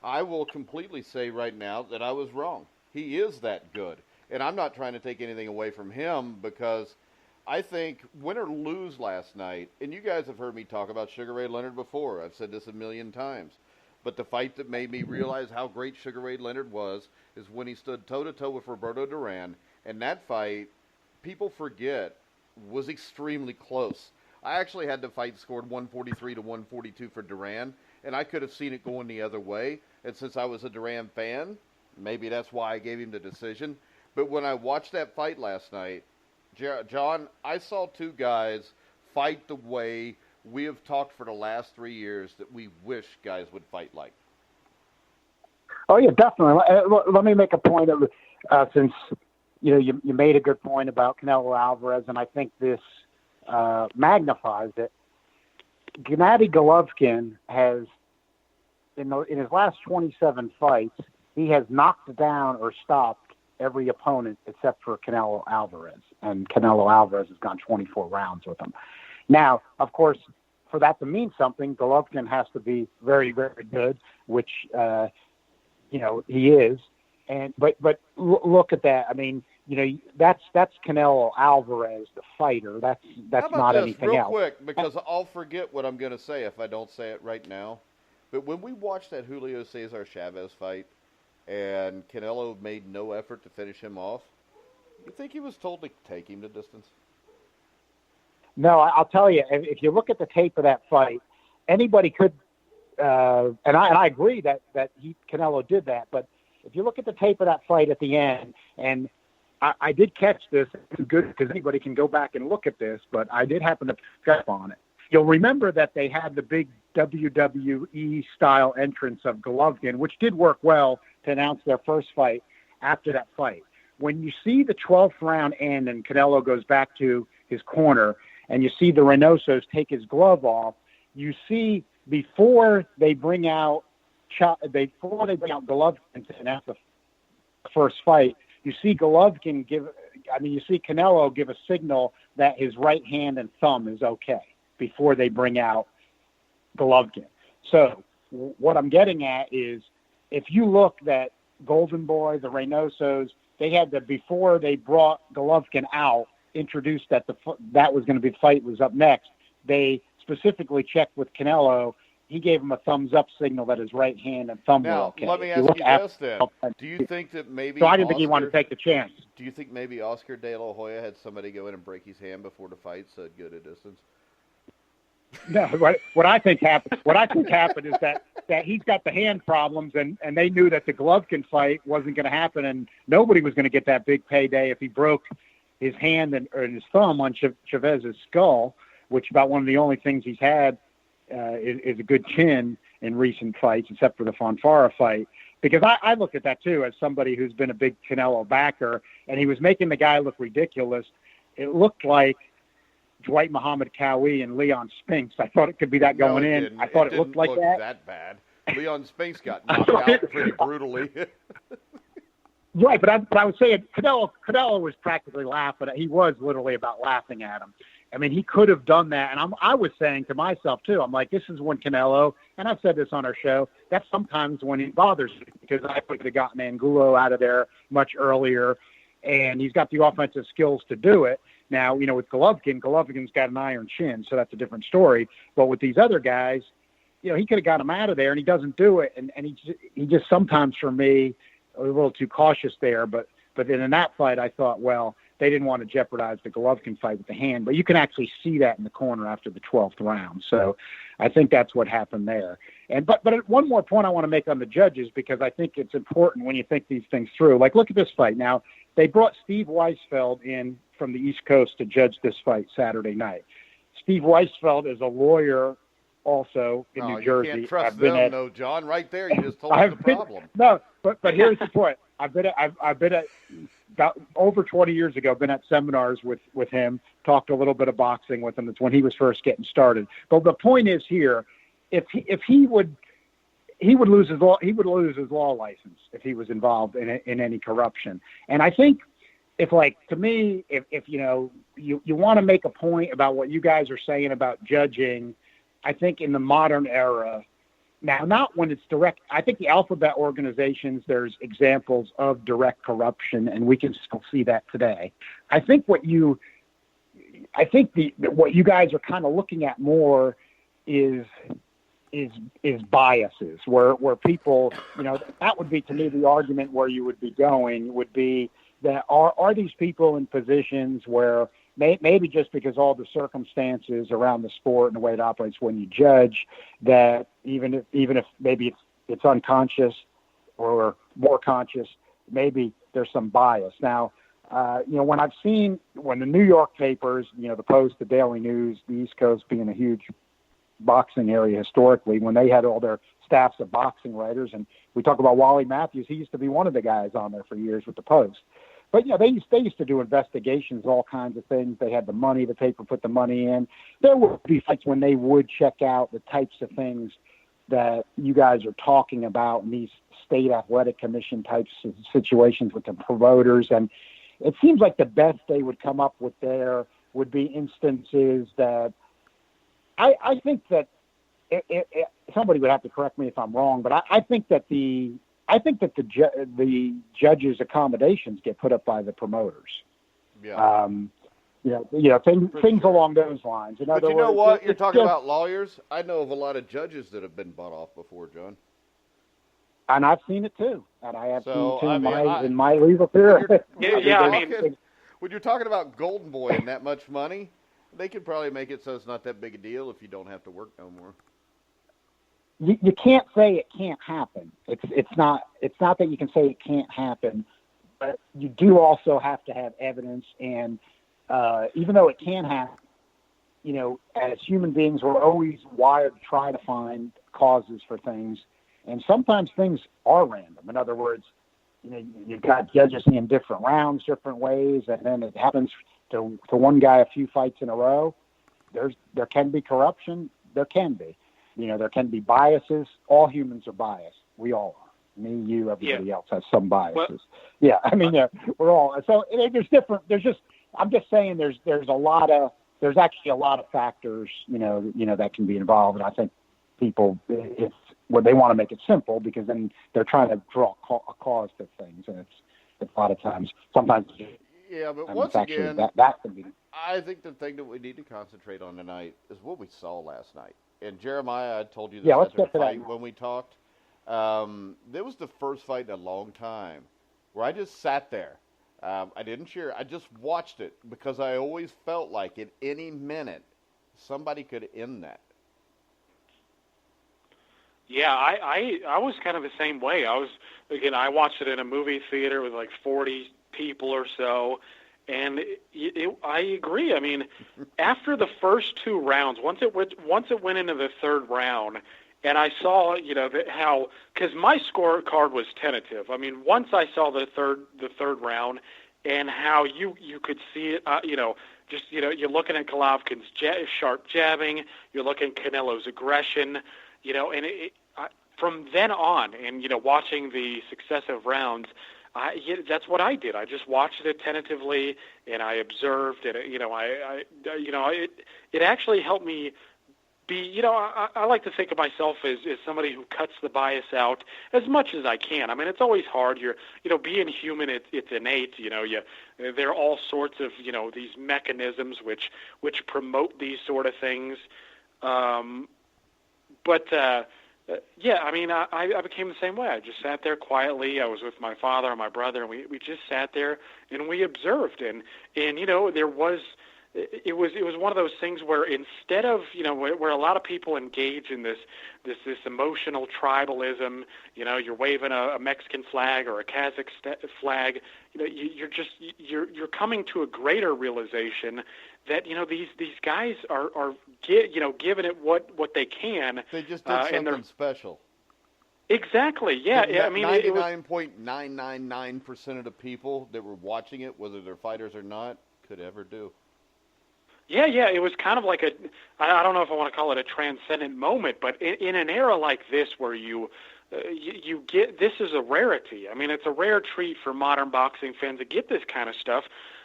I will completely say right now that I was wrong. He is that good. And I'm not trying to take anything away from him, because I think win or lose last night, and you guys have heard me talk about Sugar Ray Leonard before. I've said this a million times. But the fight that made me realize how great Sugar Ray Leonard was is when he stood toe-to-toe with Roberto Duran. And that fight, people forget, was extremely close. I actually had the fight scored 143-142 for Duran, and I could have seen it going the other way. And since I was a Duran fan, maybe that's why I gave him the decision. But when I watched that fight last night, John, I saw two guys fight the way we have talked for the last 3 years that we wish guys would fight like. Oh, yeah, definitely. Let me make a point of, since you made a good point about Canelo Alvarez, and I think this magnifies it. Gennady Golovkin has, in his last 27 fights, he has knocked down or stopped every opponent except for Canelo Alvarez, and Canelo Alvarez has gone 24 rounds with him. Now, of course, for that to mean something, Golovkin has to be very, very good, which he is. But look at that. I mean, that's Canelo Alvarez, the fighter. That's not anything else. Real quick, because I'll forget what I'm going to say if I don't say it right now. But when we watched that Julio Cesar Chavez fight, and Canelo made no effort to finish him off, you think he was told to take him the distance? No, I'll tell you, if you look at the tape of that fight, anybody could, and I agree that Canelo did that, but if you look at the tape of that fight at the end, and I did catch this. It's good because anybody can go back and look at this, but I did happen to pick up on it. You'll remember that they had the big WWE-style entrance of Golovkin, which did work well to announce their first fight after that fight. When you see the 12th round end and Canelo goes back to his corner and you see the Reynosos take his glove off, you see before they bring out Golovkin to announce the first fight, you see Canelo give a signal that his right hand and thumb is okay before they bring out Golovkin. So what I'm getting at is if you look that Golden Boy, the Reynosos, they had before they brought Golovkin out, introduced that that was going to be the fight was up next. They specifically checked with Canelo. He gave him a thumbs-up signal that his right hand and thumb were okay. Now, let me ask you this then. Do you think that maybe So I didn't think he wanted to take the chance. Do you think maybe Oscar De La Hoya had somebody go in and break his hand before the fight so it'd go to distance? No, what I think happened is that he's got the hand problems, and they knew that the Golovkin fight wasn't going to happen, and nobody was going to get that big payday if he broke his hand or his thumb on Chavez's skull, which about one of the only things he's had is a good chin in recent fights, except for the Fonfara fight. Because I look at that, too, as somebody who's been a big Canelo backer, and he was making the guy look ridiculous. It looked like Dwight Muhammad Cowie and Leon Spinks. I thought it could be that going in. Didn't. I thought it looked like look that bad. Leon Spinks got knocked out pretty brutally. Right, but I would say Canelo was practically laughing. He was literally about laughing at him. I mean, he could have done that, and I was saying to myself too. I'm like, this is when Canelo, and I've said this on our show. That's sometimes when he bothers me because I could have gotten Angulo out of there much earlier, and he's got the offensive skills to do it. Now, with Golovkin's got an iron chin, so that's a different story. But with these other guys, he could have got him out of there, and he doesn't do it. And he just sometimes, for me, a little too cautious there. But then in that fight, I thought, well, they didn't want to jeopardize the Golovkin fight with the hand. But you can actually see that in the corner after the 12th round. So I think that's what happened there. But one more point I want to make on the judges, because I think it's important when you think these things through. Like, look at this fight. Now, they brought Steve Weisfeld in from the East Coast to judge this fight Saturday night. Steve Weisfeld is a lawyer also in New Jersey. You can't trust them, though, John. Right there, you just told us the problem. No, but here's the point. I've been at about over 20 years ago. Been at seminars with him. Talked a little bit of boxing with him. That's when he was first getting started. But the point is here, if he would lose his law license if he was involved in any corruption. And I think if you want to make a point about what you guys are saying about judging, I think in the modern era, now not when it's direct, I think the alphabet organizations, there's examples of direct corruption, and we can still see that today. I think what you guys are kind of looking at more is biases, where people, that would be, to me, the argument where you would be going would be that are these people in positions where maybe just because all the circumstances around the sport and the way it operates when you judge, that even if maybe it's unconscious or more conscious, maybe there's some bias. Now, when the New York papers, the Post, the Daily News, the East Coast being a huge boxing area historically, when they had all their staffs of boxing writers, and we talk about Wally Matthews, he used to be one of the guys on there for years with the Post. But they used to do investigations, all kinds of things. They had the money, the paper put the money in. There would be fights when they would check out the types of things that you guys are talking about in these state athletic commission types of situations with the promoters. And it seems like the best they would come up with there would be instances that I think that somebody would have to correct me if I'm wrong, but I think that the judges' accommodations get put up by the promoters. Yeah. Things along those lines. But you know what? You're talking about lawyers. I know of a lot of judges that have been bought off before, John. And I've seen it too. And I have seen it too in my legal career. When you're talking about Golden Boy and that much money, they could probably make it so it's not that big a deal if you don't have to work no more. you can't say it can't happen. It's not that you can say it can't happen, but you do also have to have evidence. And even though it can happen, as human beings, we're always wired to try to find causes for things, and sometimes things are random. In other words, you've got judges in different rounds, different ways, and then it happens to one guy a few fights in a row. There can be corruption. There can be. There can be biases. All humans are biased. We all are. Me, you, everybody else has some biases. We're all. So there's different. I'm just saying there's actually a lot of factors, that can be involved. And I think people, they want to make it simple because then they're trying to draw a cause to things. And it's a lot of times, sometimes. Yeah, but once again, that can be. I think the thing that we need to concentrate on tonight is what we saw last night. And Jeremiah, I told you this after the fight when we talked. There was the first fight in a long time where I just sat there. I didn't cheer. I just watched it because I always felt like at any minute somebody could end that. Yeah, I was kind of the same way. I watched it in a movie theater with like 40 people or so, and I agree. I mean, after the first two rounds, once it went into the third round, and I saw, how, because my scorecard was tentative. I mean, once I saw the third round, and how you could see it, you're looking at Golovkin's sharp jabbing, you're looking at Canelo's aggression, and from then on, and watching the successive rounds, that's what I did. I just watched it tentatively, and I observed, and it actually helped me be, I like to think of myself as somebody who cuts the bias out as much as I can. I mean, it's always hard. Being human, it's innate. There are all sorts of, these mechanisms which promote these sort of things. I mean, I became the same way. I just sat there quietly. I was with my father and my brother, and we just sat there and we observed. And it was one of those things where instead of, where a lot of people engage in this emotional tribalism, you're waving a Mexican flag or a Kazakh flag, you're coming to a greater realization that, these guys are giving it what they can. They just did something special. Exactly. Yeah. I mean, 99.999% of the people that were watching it, whether they're fighters or not, could ever do. Yeah, it was kind of like I don't know if I want to call it a transcendent moment, but in an era like this where you get, this is a rarity. I mean, it's a rare treat for modern boxing fans to get this kind of stuff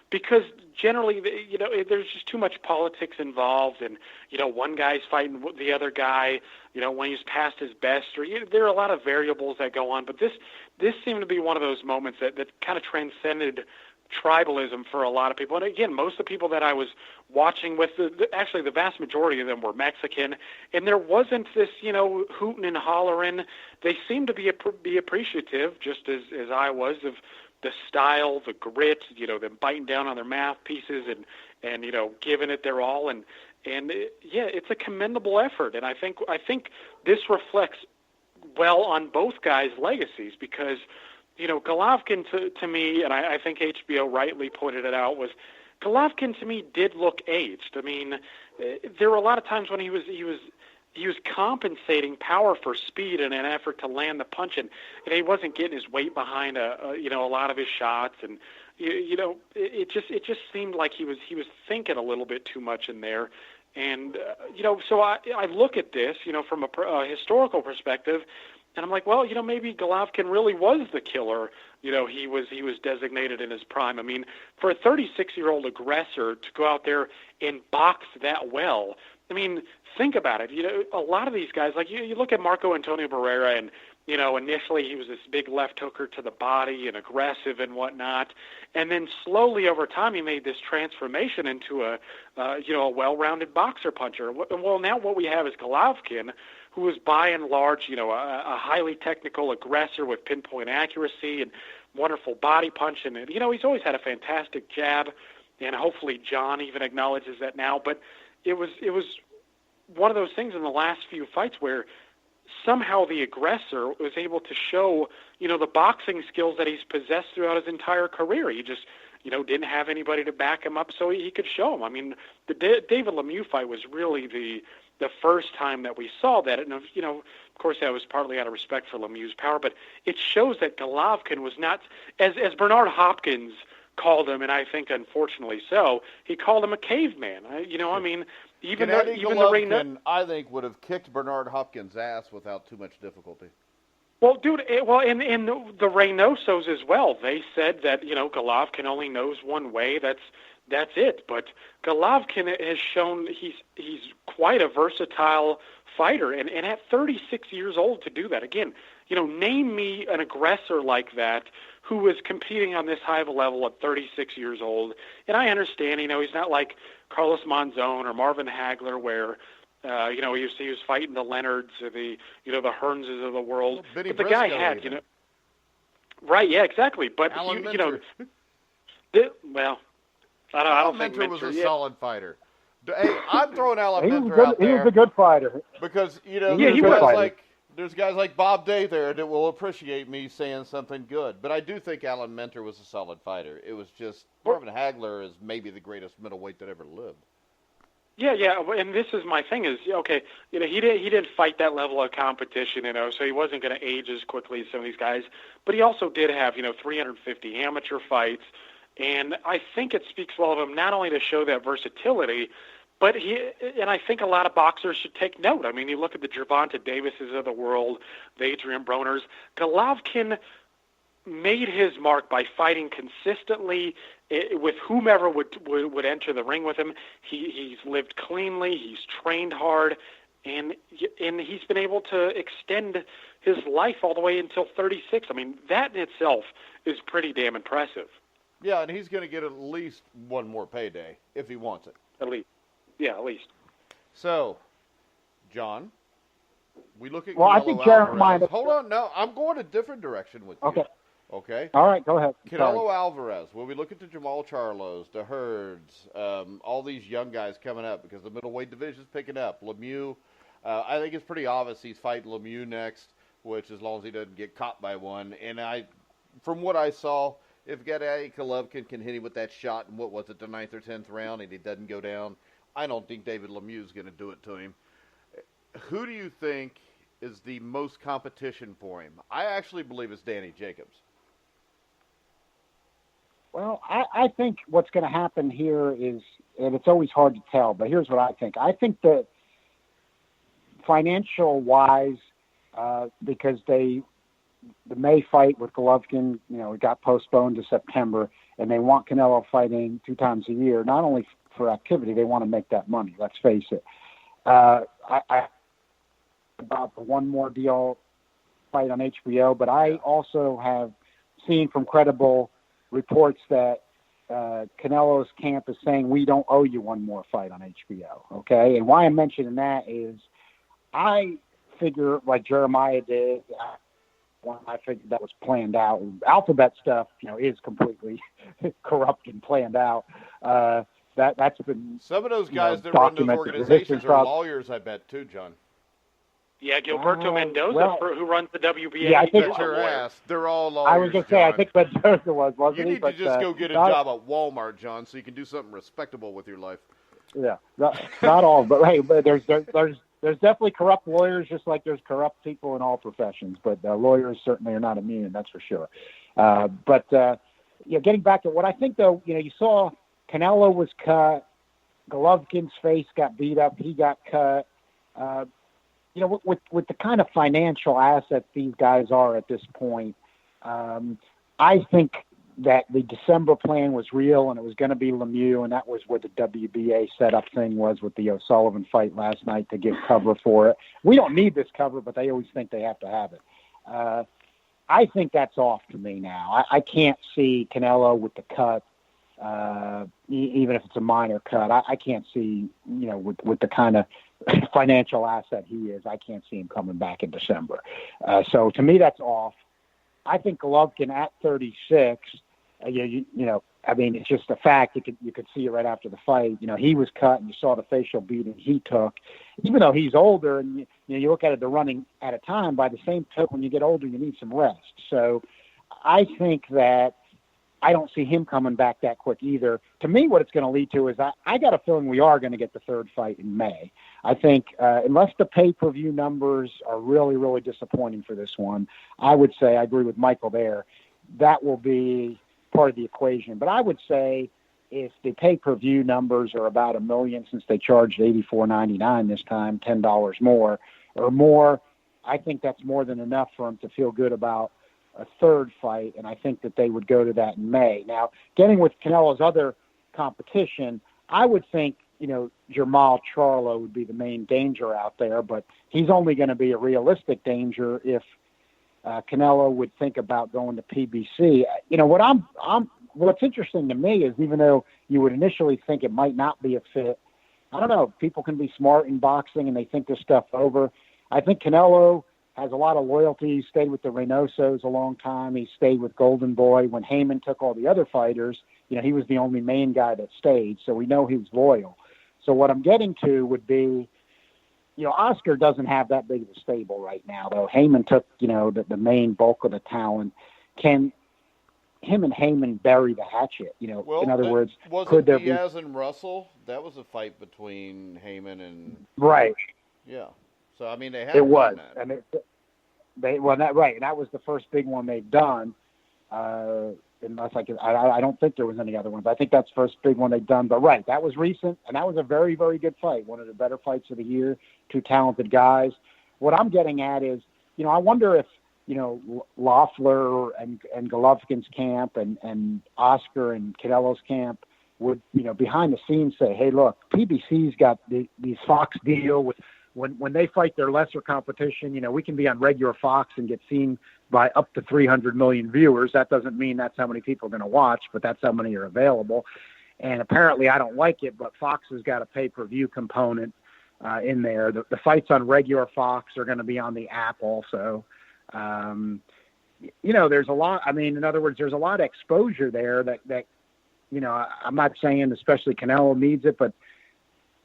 because generally, there's just too much politics involved, and, one guy's fighting the other guy, when he's past his best, or there are a lot of variables that go on, but this seemed to be one of those moments that kind of transcended tribalism for a lot of people. And again, most of the people that I was watching with, actually the vast majority of them were Mexican, and there wasn't this, hooting and hollering. They seemed to be appreciative, just as I was, of the style, the grit, them biting down on their mouthpieces and giving it their all. And it's a commendable effort. And I think this reflects well on both guys' legacies because, Golovkin to me, and I think HBO rightly pointed it out, was Golovkin to me did look aged. I mean, there were a lot of times when he was compensating power for speed in an effort to land the punch, and he wasn't getting his weight behind a lot of his shots, and it just seemed like he was thinking a little bit too much in there. And so I look at this from a historical perspective. And I'm like, well, maybe Golovkin really was the killer. He was designated in his prime. I mean, for a 36-year-old aggressor to go out there and box that well, I mean, think about it. A lot of these guys, like you look at Marco Antonio Barrera, and initially he was this big left hooker to the body and aggressive and whatnot, and then slowly over time he made this transformation into a well-rounded boxer puncher. Well, now what we have is Golovkin, who was by and large, a highly technical aggressor with pinpoint accuracy and wonderful body punch. And, he's always had a fantastic jab, and hopefully John even acknowledges that now. But it was one of those things in the last few fights where somehow the aggressor was able to show, the boxing skills that he's possessed throughout his entire career. He just, didn't have anybody to back him up so he could show him. I mean, the David Lemieux fight was really the first time that we saw that. And, of course, that was partly out of respect for Lemieux's power, but it shows that Golovkin was not, as Bernard Hopkins called him, and I think unfortunately so, he called him a caveman. Even the Reynoso, I think, would have kicked Bernard Hopkins' ass without too much difficulty. Well, dude, in the Reynosos as well, they said that, Golovkin only knows one way. That's it. But Golovkin has shown he's quite a versatile fighter, and at 36 years old to do that. Again, name me an aggressor like that who was competing on this high of a level at 36 years old. And I understand, he's not like Carlos Monzon or Marvin Hagler where, he was fighting the Leonards or the Hearnses of the world. Well, but the guy had, right, yeah, exactly. But Alan I don't think Minter was a solid fighter. Hey, I'm throwing Alan He was Minter good. out He there was a good fighter. because he was. There's guys like Bob Day there that will appreciate me saying something good. But I do think Alan Minter was a solid fighter. It was just Marvin Hagler is maybe the greatest middleweight that ever lived. Yeah, and this is my thing is, okay, he didn't fight that level of competition, so he wasn't going to age as quickly as some of these guys, but he also did have, 350 amateur fights, and I think it speaks well of him not only to show that versatility, but I think a lot of boxers should take note. I mean, you look at the Gervonta Davises of the world, the Adrian Broners. Golovkin made his mark by fighting consistently with whomever would enter the ring with him. He's lived cleanly, he's trained hard, and he's been able to extend his life all the way until 36. I mean, that in itself is pretty damn impressive. Yeah, and he's going to get at least one more payday if he wants it. At least. Yeah, at least. So, John, we look at Well, Canelo I think Jeremiah. Alvarez. Hold on, no, I'm going a different direction with you. Okay. All right, go ahead. Canelo Alvarez. When we look at the Jamal Charlos, the Herds, all these young guys coming up because the middleweight division is picking up. Lemieux, I think it's pretty obvious he's fighting Lemieux next, which as long as he doesn't get caught by one. And from what I saw, if Gennady Golovkin can hit him with that shot in, what was it, the 9th or 10th round, and he doesn't go down, I don't think David Lemieux is going to do it to him. Who do you think is the most competition for him? I actually believe it's Danny Jacobs. Well, I think what's going to happen here is, and it's always hard to tell, but here's what I think. I think that financial-wise, because the May fight with Golovkin, it got postponed to September, and they want Canelo fighting 2 times a year, not only for activity, they want to make that money, let's face it. I about the one more deal fight on HBO, but I also have seen from credible reports that Canelo's camp is saying we don't owe you one more fight on HBO, okay? And why I'm mentioning that is I figure, like Jeremiah did, I figured that was planned out. Alphabet stuff, is completely corrupt and planned out. That's been some of those guys that run those organizations are lawyers, I bet, too, John. Yeah, Gilberto Mendoza, who runs the WBA. Yeah, I think your ass. They're all lawyers. I was going to say, I think Mendoza wasn't he? You need to just go get a job at Walmart, John, so you can do something respectable with your life. Yeah, not all, but hey, but there's definitely corrupt lawyers, just like there's corrupt people in all professions. But lawyers certainly are not immune, that's for sure. Getting back to what I think, though, you saw Canelo was cut, Golovkin's face got beat up, he got cut. With the kind of financial assets these guys are at this point, I think that the December plan was real and it was going to be Lemieux, and that was what the WBA setup thing was with the O'Sullivan fight last night to give cover for it. We don't need this cover, but they always think they have to have it. I think that's off to me now. I can't see Canelo with the cut, even if it's a minor cut. I can't see, with the kind of financial asset he is, I can't see him coming back in December. So to me, that's off. I think Golovkin at 36, I mean, it's just a fact. You could see it right after the fight. You know, he was cut, and you saw the facial beating he took. Even though he's older, and you look at it, they're running at a time. By the same token, when you get older, you need some rest. So, I think that I don't see him coming back that quick either. To me, what it's going to lead to is I got a feeling we are going to get the third fight in May. I think unless the pay-per-view numbers are really, really disappointing for this one, I would say I agree with Michael there. That will be part of the equation. But I would say if the pay-per-view numbers are about $1 million, since they charged $84.99 this time, $10 more or more, I think that's more than enough for them to feel good about a third fight, and I think that they would go to that in May. Now, getting with Canelo's other competition, I would think, Jermall Charlo would be the main danger out there, but he's only going to be a realistic danger if Canelo would think about going to PBC. What's interesting to me is, even though you would initially think it might not be a fit, I don't know, people can be smart in boxing and they think this stuff over. I think Canelo has a lot of loyalty. He stayed with the Reynosos a long time. He stayed with Golden Boy. When Heyman took all the other fighters, he was the only main guy that stayed, so we know he was loyal. So what I'm getting to would be, Oscar doesn't have that big of a stable right now, though. Heyman took, the main bulk of the talent. Can him and Heyman bury the hatchet? Well, in other words, could there Diaz and Russell? That was a fight between Heyman and right. Yeah. So I mean, they have it was, that. and that was the first big one they've done. Unless I don't think there was any other ones. I think that's the first big one they've done. But right, that was recent, and that was a very, very good fight. One of the better fights of the year. Two talented guys. What I'm getting at is, I wonder if Loeffler and Golovkin's camp and Oscar and Canelo's camp would, behind the scenes say, hey, look, PBC's got these Fox deal with. When they fight their lesser competition, we can be on regular Fox and get seen by up to 300 million viewers. That doesn't mean that's how many people are going to watch, but that's how many are available. And apparently I don't like it, but Fox has got a pay-per-view component in there. The fights on regular Fox are going to be on the app also. There's a lot. I mean, in other words, there's a lot of exposure there that I'm not saying especially Canelo needs it, but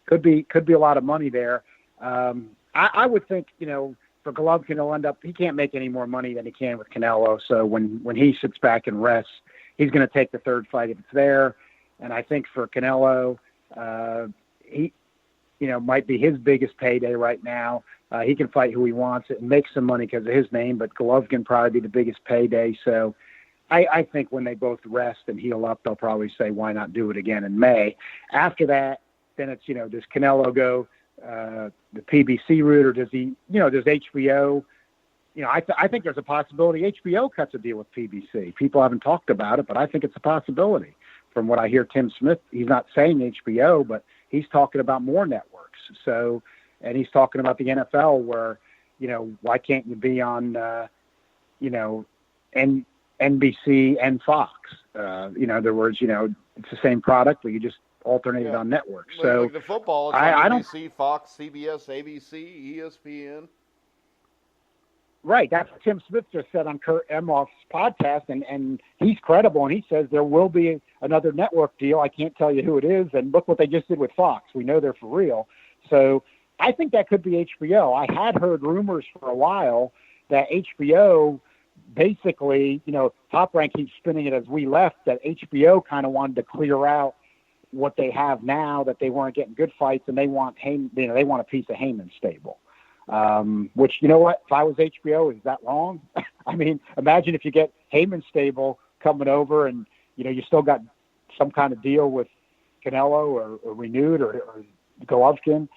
could be a lot of money there. I would think, for Golovkin, he'll end up, he can't make any more money than he can with Canelo. So when he sits back and rests, he's going to take the third fight if it's there. And I think for Canelo, he, might be his biggest payday right now. He can fight who he wants and make some money because of his name, but Golovkin probably be the biggest payday. So I think when they both rest and heal up, they'll probably say, why not do it again in May? After that, then it's, does Canelo go the PBC route, or does he, does HBO, I think there's a possibility HBO cuts a deal with PBC. People haven't talked about it, but I think it's a possibility. From what I hear, Tim Smith, he's not saying HBO, but he's talking about more networks. So, and he's talking about the NFL where, why can't you be on, NBC and Fox? In other words, it's the same product, but you just alternated on networks. So like the football, it's I on don't NBC, Fox, CBS, ABC, ESPN. Right, that's what Tim Smith just said on Kurt Emhoff's podcast, and he's credible, and he says there will be another network deal. I can't tell you who it is, and look what they just did with Fox. We know they're for real. So I think that could be HBO. I had heard rumors for a while that HBO basically, Top Rank keeps spinning it as we left, that HBO kind of wanted to clear out what they have now, that they weren't getting good fights, and they want they want a piece of Heyman's stable. Which, what, if I was HBO, is that wrong? I mean, imagine if you get Heyman's stable coming over and, you still got some kind of deal with Canelo or Renewed or Golovkin.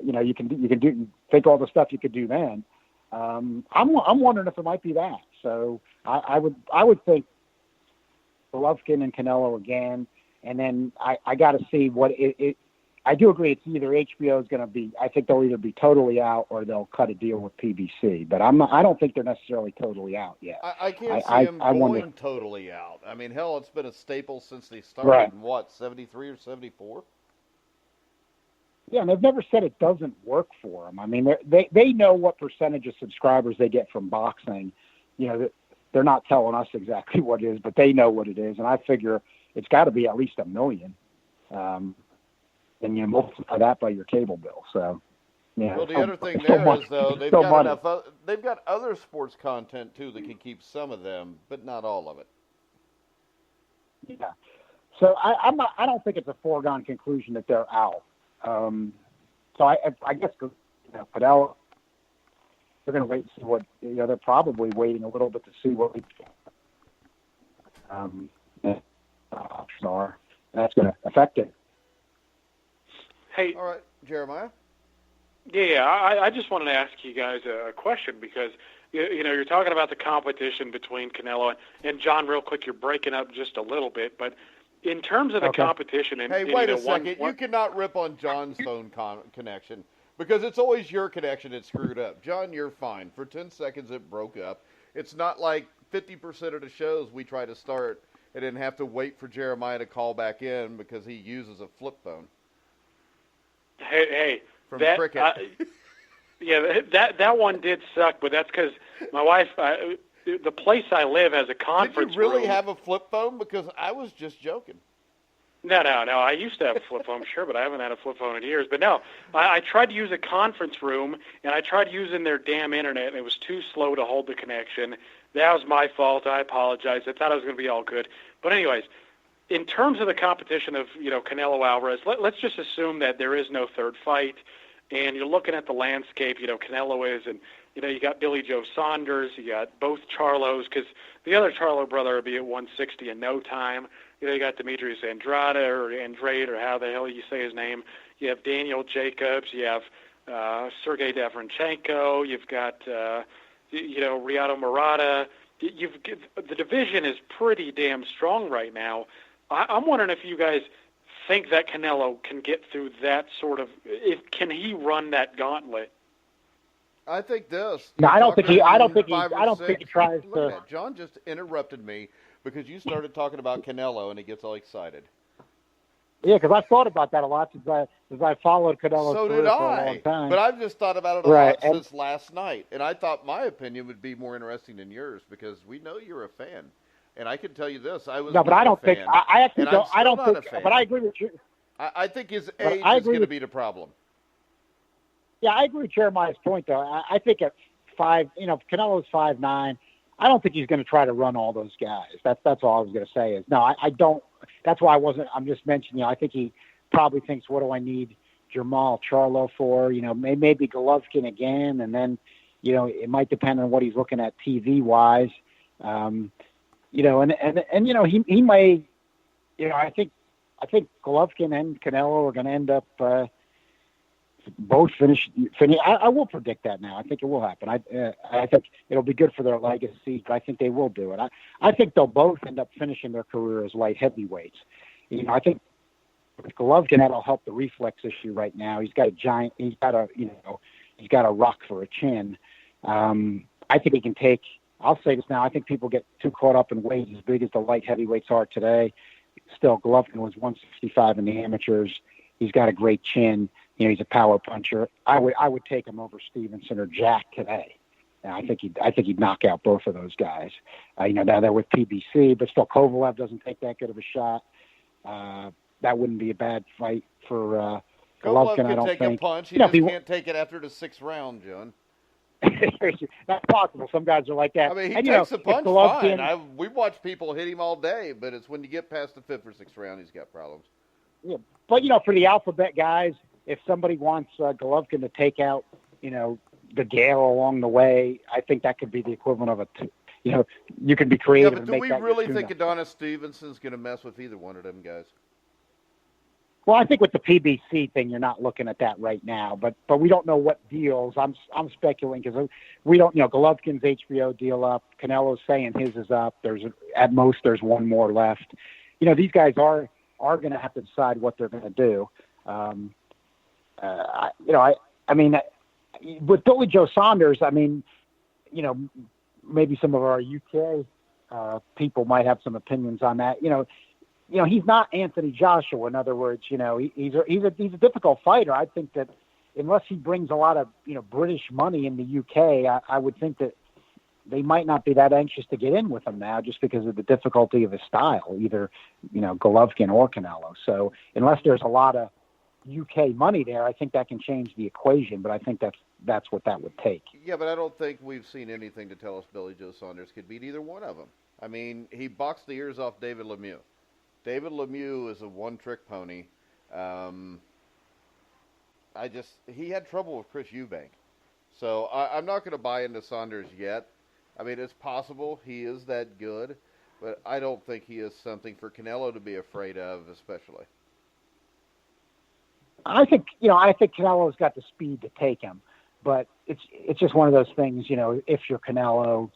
You can do, think all the stuff you could do then. I'm wondering if it might be that. So I would think Golovkin and Canelo again. And then I got to see what I do agree it's either HBO is going to be, I think they'll either be totally out or they'll cut a deal with PBC. But I don't think they're necessarily totally out yet. I can't see them going totally out. I mean, hell, it's been a staple since they started in what, 73 or 74? Yeah, and they've never said it doesn't work for them. I mean, they know what percentage of subscribers they get from boxing. They're not telling us exactly what it is, but they know what it is. And I figure it's got to be at least $1 million. And you multiply that by your cable bill. So, yeah. Well, the other thing there is, though, they've got other sports content too that can keep some of them, but not all of it. Yeah. So I don't think it's a foregone conclusion that they're out. So I guess Canelo, they're going to wait and see what they're probably waiting a little bit to see what options are, and that's going to affect it. Hey, all right, Jeremiah. Yeah, I just wanted to ask you guys a question because you're talking about the competition between Canelo and John. Real quick, you're breaking up just a little bit, but in terms of the competition, and hey, wait a second, you cannot rip on John's phone connection because it's always your connection that's screwed up. John, you're fine. For 10 seconds, it broke up. It's not like 50% of the shows we try to start and then have to wait for Jeremiah to call back in because he uses a flip phone. Hey, from that, Cricket. Yeah, that one did suck, but that's because my wife, the place I live has a conference room. Did you really have a flip phone? Because I was just joking. No. I used to have a flip phone, sure, but I haven't had a flip phone in years. But no, I tried to use a conference room, and I tried using their damn internet, and it was too slow to hold the connection. That was my fault. I apologize. I thought it was going to be all good. But anyways, in terms of the competition of, Canelo Alvarez, let's just assume that there is no third fight, and you're looking at the landscape, Canelo is, and, you got Billy Joe Saunders, you got both Charlos, because the other Charlo brother will be at 160 in no time. You got Demetrius Andrade, or how the hell you say his name. You have Daniel Jacobs, you have Sergey Davronchenko, you've got, Riyado Murata. The division is pretty damn strong right now. I'm wondering if you guys think that Canelo can get through that sort of. Can he run that gauntlet? I think this. No, I don't think he tries to. John just interrupted me because you started talking about Canelo and he gets all excited. Yeah, because I've thought about that a lot since I followed Canelo for a long time. But I've just thought about it a lot since last night, and I thought my opinion would be more interesting than yours because we know you're a fan. And I can tell you this: I was no, but I don't think I actually don't. I don't think. But I agree with you. I think his age is going to be the problem. Yeah, I agree with Jeremiah's point, though. I think at 5, Canelo's 5'9". I don't think he's going to try to run all those guys. That's all I was going to say. Is no, I don't. That's why I wasn't. I'm just mentioning. I think he probably thinks, what do I need Jamal Charlo for? Maybe Golovkin again, and then it might depend on what he's looking at TV wise. And he may, I think Golovkin and Canelo are going to end up both finish. I will predict that now. I think it will happen. I think it'll be good for their legacy, but I think they will do it. I think they'll both end up finishing their career as light heavyweights. I think with Golovkin, that'll help the reflex issue right now. He's got a rock for a chin. I think he can take. I'll say this now. I think people get too caught up in weight as big as the light heavyweights are today. Still, Golovkin was 165 in the amateurs. He's got a great chin. He's a power puncher. I would take him over Stevenson or Jack today. I think he'd knock out both of those guys. Now they're with PBC, but still Kovalev doesn't take that good of a shot. That wouldn't be a bad fight for Golovkin. I don't think. Take a punch. He just can't take it after the 6th round, John. That's possible. Some guys are like that. I mean, he takes a punch fine. We've watched people hit him all day, but it's when you get past the 5th or 6th round, he's got problems. Yeah, but for the alphabet guys, if somebody wants Golovkin to take out, the Gale along the way, I think that could be the equivalent of you can be creative. Yeah, but do we really think Adonis Stevenson's going to mess with either one of them guys? Well, I think with the PBC thing, you're not looking at that right now, but we don't know what deals. I'm speculating because we don't. Golovkin's HBO deal up. Canelo's saying his is up. At most there's one more left. These guys are going to have to decide what they're going to do. I mean, with Billy Joe Saunders, maybe some of our UK people might have some opinions on that. He's not Anthony Joshua. In other words, he's a difficult fighter. I think that unless he brings a lot of British money in the UK, I would think that they might not be that anxious to get in with him now just because of the difficulty of his style, either, Golovkin or Canelo. So unless there's a lot of UK money there, I think that can change the equation, but I think that's what that would take. Yeah, but I don't think we've seen anything to tell us Billy Joe Saunders could beat either one of them. I mean, he boxed the ears off David Lemieux. David Lemieux is a one-trick pony. He had trouble with Chris Eubank. So I'm not going to buy into Saunders yet. I mean, it's possible he is that good, but I don't think he is something for Canelo to be afraid of, especially. I think Canelo's got the speed to take him, but it's just one of those things, if you're Canelo,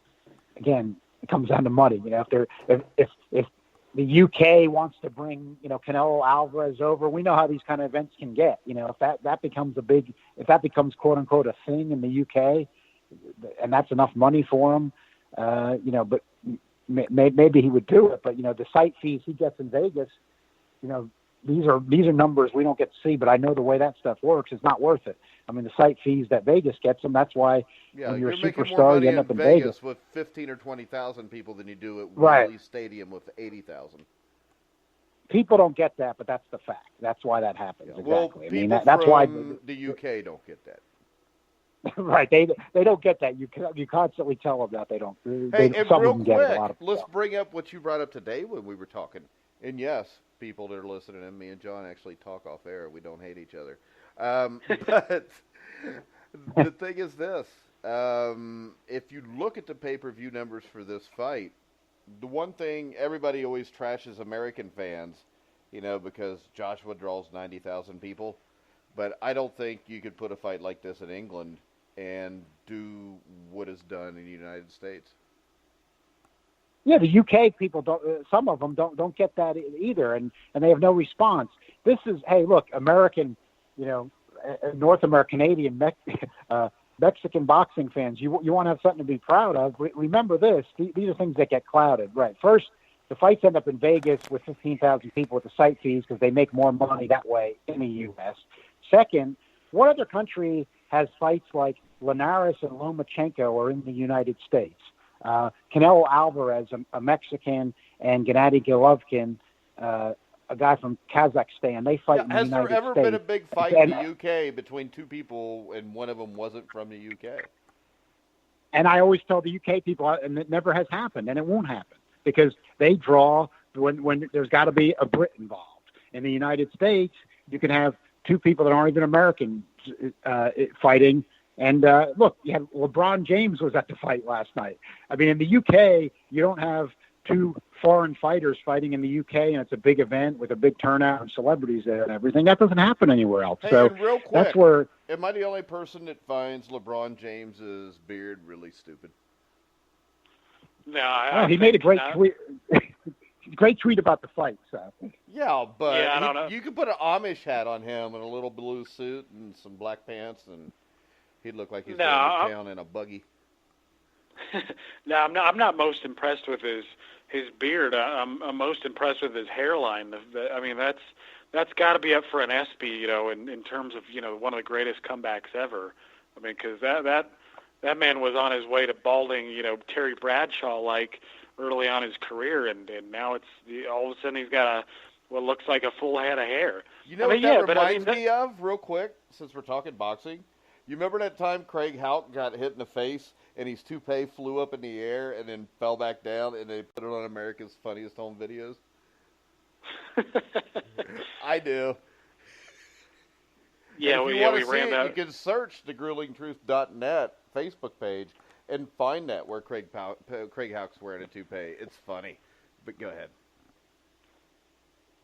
again, it comes down to money. If the UK wants to bring, Canelo Alvarez over, we know how these kind of events can get. If that becomes quote unquote a thing in the UK, and that's enough money for him, but maybe he would do it. But the site fees he gets in Vegas, these are numbers we don't get to see. But I know the way that stuff works, it's not worth it. I mean, the site fees that Vegas gets them, that's why when you're a superstar, you end up in Vegas with 15 or 20,000 people than you do at Wembley Stadium with 80,000. People don't get that, but that's the fact. That's why that happens. Yeah. Exactly. Well, that's why the UK don't get that. Right, they don't get that. You constantly tell them that they don't. Some real of them get it. A lot of let's bring up what you brought up today when we were talking. And yes, people that are listening, and me and John actually talk off air. We don't hate each other. But the thing is this: if you look at the pay-per-view numbers for this fight, the one thing everybody always trashes American fans, because Joshua draws 90,000 people. But I don't think you could put a fight like this in England and do what is done in the United States. Yeah, the UK people don't. Some of them don't get that either, and they have no response. This is, hey, look, American, North American, Canadian, Mexican boxing fans. You want to have something to be proud of. Remember this. These are things that get clouded. Right. First, the fights end up in Vegas with 15,000 people with the site fees because they make more money that way in the U.S. Second, what other country has fights like Linares and Lomachenko are in the United States? Canelo Alvarez, a Mexican, and Gennady Golovkin, a guy from Kazakhstan. They fight in the United States. Has there ever been a big fight in the UK between two people and one of them wasn't from the UK? And I always tell the UK people, and it never has happened, and it won't happen, because they draw when there's got to be a Brit involved. In the United States, you can have two people that aren't even American fighting. And look, you had LeBron James was at the fight last night. I mean, in the UK, you don't have two foreign fighters fighting in the UK, and it's a big event with a big turnout and celebrities there and everything. That doesn't happen anywhere else. Hey, so real quick, that's where. Am I the only person that finds LeBron James's beard really stupid? No, he made a great tweet. Great tweet about the fight. So. Yeah, but I don't know. You could put an Amish hat on him and a little blue suit and some black pants, and he'd look like he's going to town in a buggy. No, I'm not most impressed with his beard. I'm most impressed with his hairline. I mean, that's got to be up for an ESPY, in terms of one of the greatest comebacks ever. I mean, because that man was on his way to balding, Terry Bradshaw-like early on his career, and now it's all of a sudden he's got what looks like a full head of hair. You know what that reminds me of, real quick, since we're talking boxing? You remember that time Craig Houck got hit in the face and his toupee flew up in the air and then fell back down, and they put it on America's Funniest Home Videos? I do. Yeah, we ran that. You can search the grillingtruth.net Facebook page and find that where Craig Houck's wearing a toupee. It's funny. But go ahead.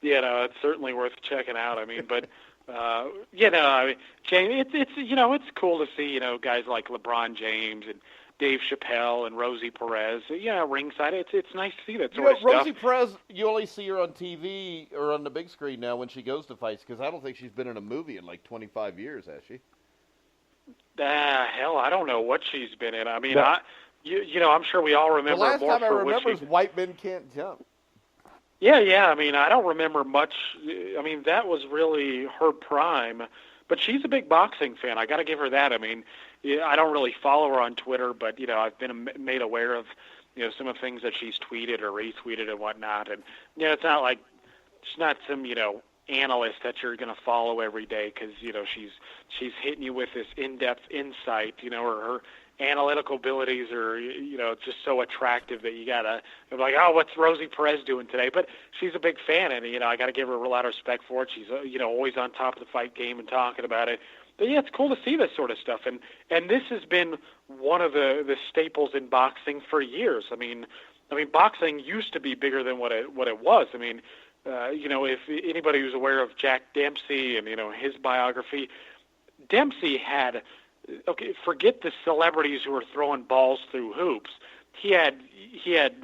Yeah, no, it's certainly worth checking out. I mean, but James, it's cool to see guys like LeBron James and Dave Chappelle and Rosie Perez. Ringside. It's nice to see that sort of stuff. Rosie Perez, you only see her on TV or on the big screen now when she goes to fights, because I don't think she's been in a movie in like 25 years, has she? Hell, I don't know what she's been in. I mean, I'm sure we all remember. The last more time I for remember is White Men Can't Jump. Yeah. I mean, I don't remember much. I mean, that was really her prime but she's a big boxing fan. I got to give her that. I mean, I don't really follow her on Twitter, but I've been made aware of some of the things that she's tweeted or retweeted and whatnot. And it's not like she's not some analyst that you're going to follow every day because she's hitting you with this in-depth insight. Or her analytical abilities are just so attractive that you gotta like, oh, what's Rosie Perez doing today? But she's a big fan, and I got to give her a lot of respect for it. She's always on top of the fight game and talking about it. But it's cool to see this sort of stuff, and this has been one of the staples in boxing for years. I mean, boxing used to be bigger than what it was. I mean, if anybody who's aware of Jack Dempsey and his biography, Dempsey had. Okay, forget the celebrities who were throwing balls through hoops. He had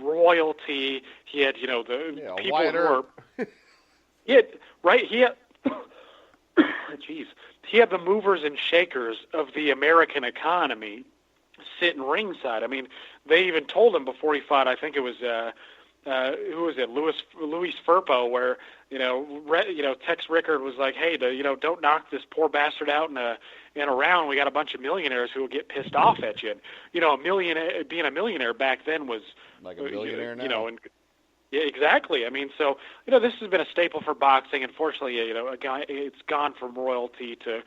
royalty. He had the people who were. He had jeez. He had the movers and shakers of the American economy sitting ringside. I mean, they even told him before he fought. I think it was who was it? Luis Firpo, where Tex Rickard was like, hey, don't knock this poor bastard out in a round. We got a bunch of millionaires who will get pissed off at you. And, being a millionaire back then was like a billionaire now. Yeah, exactly. I mean, so this has been a staple for boxing. Unfortunately, it's gone from royalty to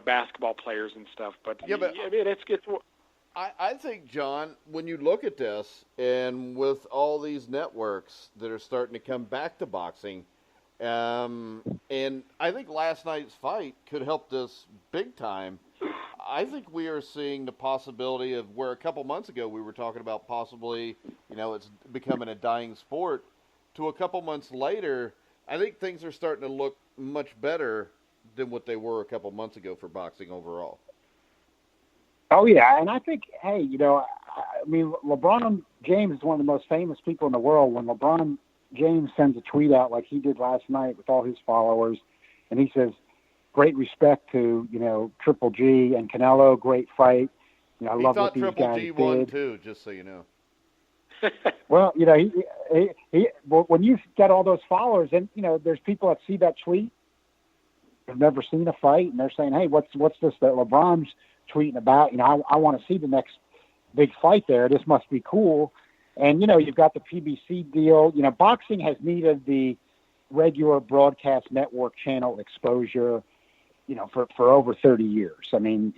basketball players and stuff. But yeah, but I mean, it's. I think, John, when you look at this, and with all these networks that are starting to come back to boxing, and I think last night's fight could help this big time. I think we are seeing the possibility of where a couple months ago we were talking about possibly, it's becoming a dying sport, to a couple months later, I think things are starting to look much better than what they were a couple months ago for boxing overall. Oh, yeah, and I think, hey, LeBron James is one of the most famous people in the world. When LeBron James sends a tweet out like he did last night with all his followers, and he says, great respect to, Triple G and Canelo, great fight. I love what these Triple guys G did. won too, just so you know. Well, he when you've got all those followers, and, there's people that see that tweet, have never seen a fight, and they're saying, hey, what's this that LeBron's tweeting about? I want to see the next big fight there. This must be cool. And, you've got the PBC deal. Boxing has needed the regular broadcast network channel exposure, for over 30 years. I mean,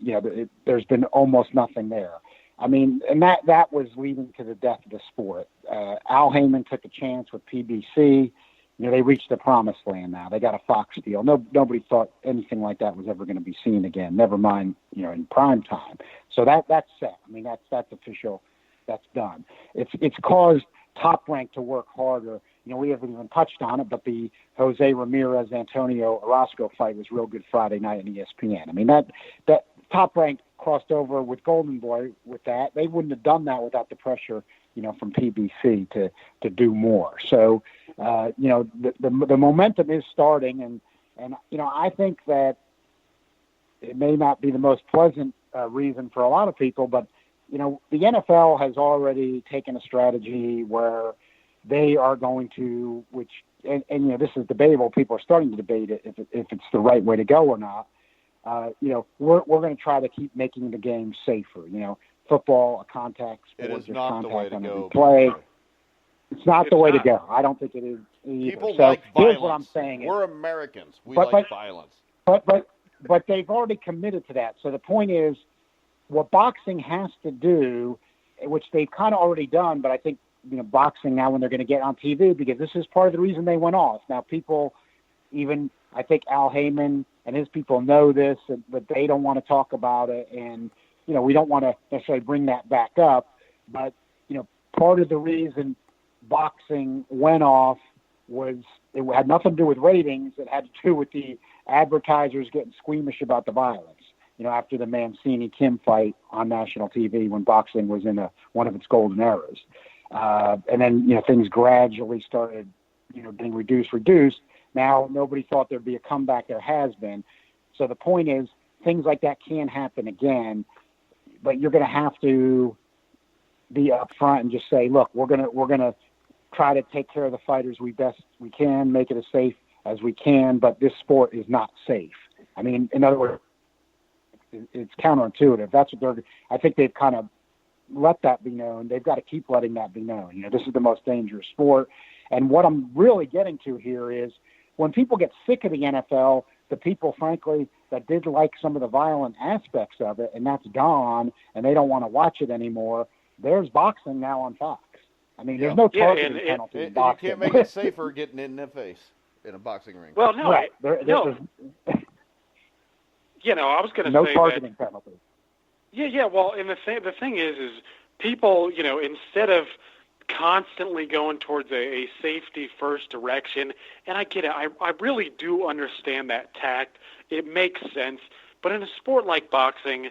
there's been almost nothing there. I mean, and that was leading to the death of the sport. Al Heyman took a chance with PBC. They reached the promised land now. They got a Fox deal. Nobody thought anything like that was ever going to be seen again, never mind, in prime time. So that's set. I mean, that's official. That's done. It's caused Top Rank to work harder. We haven't even touched on it, but the Jose Ramirez-Antonio Orozco fight was real good Friday night on ESPN. I mean, that Top Rank crossed over with Golden Boy with that. They wouldn't have done that without the pressure, from PBC to do more. So, the momentum is starting, and I think that it may not be the most pleasant reason for a lot of people, but the NFL has already taken a strategy where they are going to, and this is debatable. People are starting to debate it if it's the right way to go or not. We're going to try to keep making the game safer. Football, a contact sport, it is not the way to go. Play. It's not the way to go. I don't think it is either. People so like violence. Here's what I'm saying. We're Americans. We like violence. But they've already committed to that. So the point is, what boxing has to do, which they've kind of already done, but I think boxing now when they're going to get on TV, because this is part of the reason they went off. Now people, even I think Al Heyman and his people know this, but they don't want to talk about it, and we don't want to necessarily bring that back up. But part of the reason boxing went off was it had nothing to do with ratings. It had to do with the advertisers getting squeamish about the violence. After the Mancini-Kim fight on national TV when boxing was in one of its golden eras. And then, things gradually started, getting reduced. Now, nobody thought there'd be a comeback. There has been. So the point is, things like that can happen again, but you're going to have to be upfront and just say, look, we're going to try to take care of the fighters we best we can, make it as safe as we can, but this sport is not safe. I mean, in other words, it's counterintuitive. That's what I think they've kind of let that be known. They've got to keep letting that be known. You know, this is the most dangerous sport. And what I'm really getting to here is when people get sick of the NFL, the people, frankly, that did like some of the violent aspects of it, and that's gone, and they don't want to watch it anymore, there's boxing now on Fox. I mean, there's no targeting penalty in boxing. You can't make it safer getting in the face in a boxing ring. Well, no. Right. No. You know, I was going to say no targeting penalty. Yeah. Well, and the thing is people, you know, instead of constantly going towards a safety first direction, and I get it. I really do understand that tact. It makes sense. But in a sport like boxing,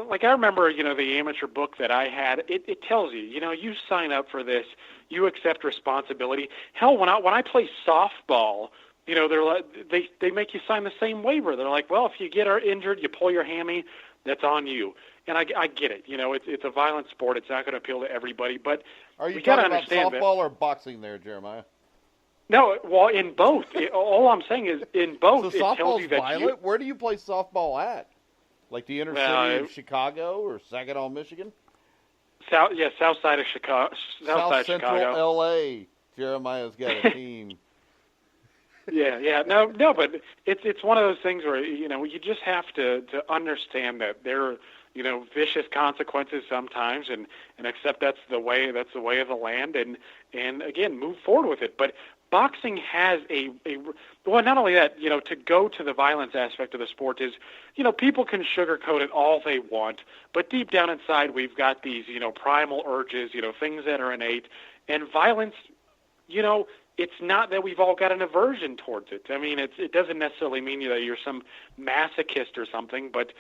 like I remember, you know, the amateur book that I had, it tells you, you know, you sign up for this, you accept responsibility. Hell, when I play softball, you know, they're like, they make you sign the same waiver. They're like, well, if you get injured, you pull your hammy, that's on you. And I get it. You know, it's a violent sport. It's not going to appeal to everybody. But are you talking about softball or boxing there, Jeremiah? No, well, in both. All I'm saying is in both. So it tells you that violent? Where do you play softball at? Like the inner city of Chicago or Saginaw, Michigan? South side of Chicago. South Central Chicago. L.A. Jeremiah's got a team. Yeah. No, but it's one of those things where, you know, you just have to understand that there are, you know, vicious consequences sometimes, and accept that's the way of the land, and again, move forward with it. But boxing has well, not only that, you know, to go to the violence aspect of the sport is, you know, people can sugarcoat it all they want, but deep down inside we've got these, you know, primal urges, you know, things that are innate, and violence, you know, it's not that we've all got an aversion towards it. I mean, it doesn't necessarily mean that you're some masochist or something, but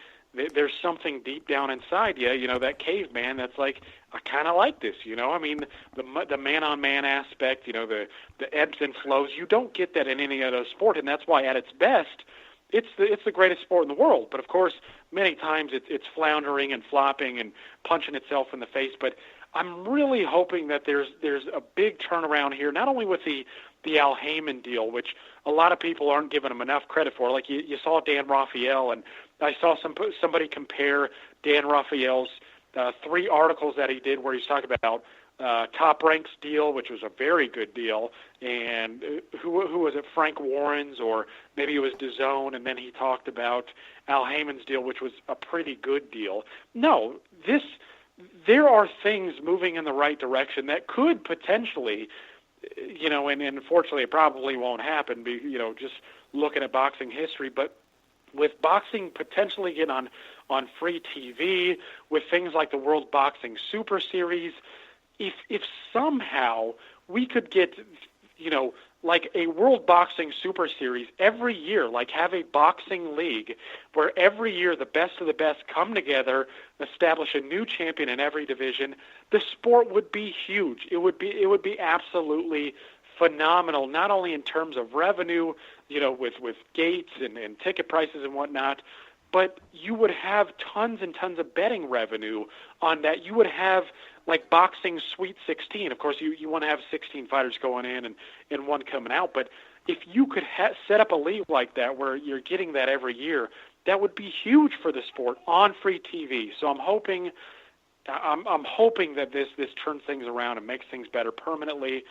there's something deep down inside you know, that caveman that's like, I kind of like this, you know. I mean, the man-on-man aspect, you know, the ebbs and flows, you don't get that in any other sport, and that's why at its best, it's the greatest sport in the world. But of course, many times it's floundering and flopping and punching itself in the face. But I'm really hoping that there's a big turnaround here, not only with the Al Heyman deal, which a lot of people aren't giving him enough credit for. Like you saw Dan Raphael, and I saw somebody compare Dan Raphael's 3 articles that he did where he's talking about Top Rank's deal, which was a very good deal, and who was it, Frank Warren's, or maybe it was DAZN, and then he talked about Al Heyman's deal, which was a pretty good deal. No, there are things moving in the right direction that could potentially, you know, and unfortunately it probably won't happen, you know, just looking at boxing history, but with boxing potentially getting on free TV, with things like the World Boxing Super Series, if somehow we could get, you know, like a World Boxing Super Series every year, like have a boxing league where every year the best of the best come together, establish a new champion in every division, the sport would be huge. It would be absolutely phenomenal, not only in terms of revenue, you know, with gates and ticket prices and whatnot, but you would have tons and tons of betting revenue on that. You would have like boxing Sweet 16. Of course, you want to have 16 fighters going in and one coming out. But if you could set up a league like that where you're getting that every year, that would be huge for the sport on free TV. So I'm hoping that this turns things around and makes things better permanently.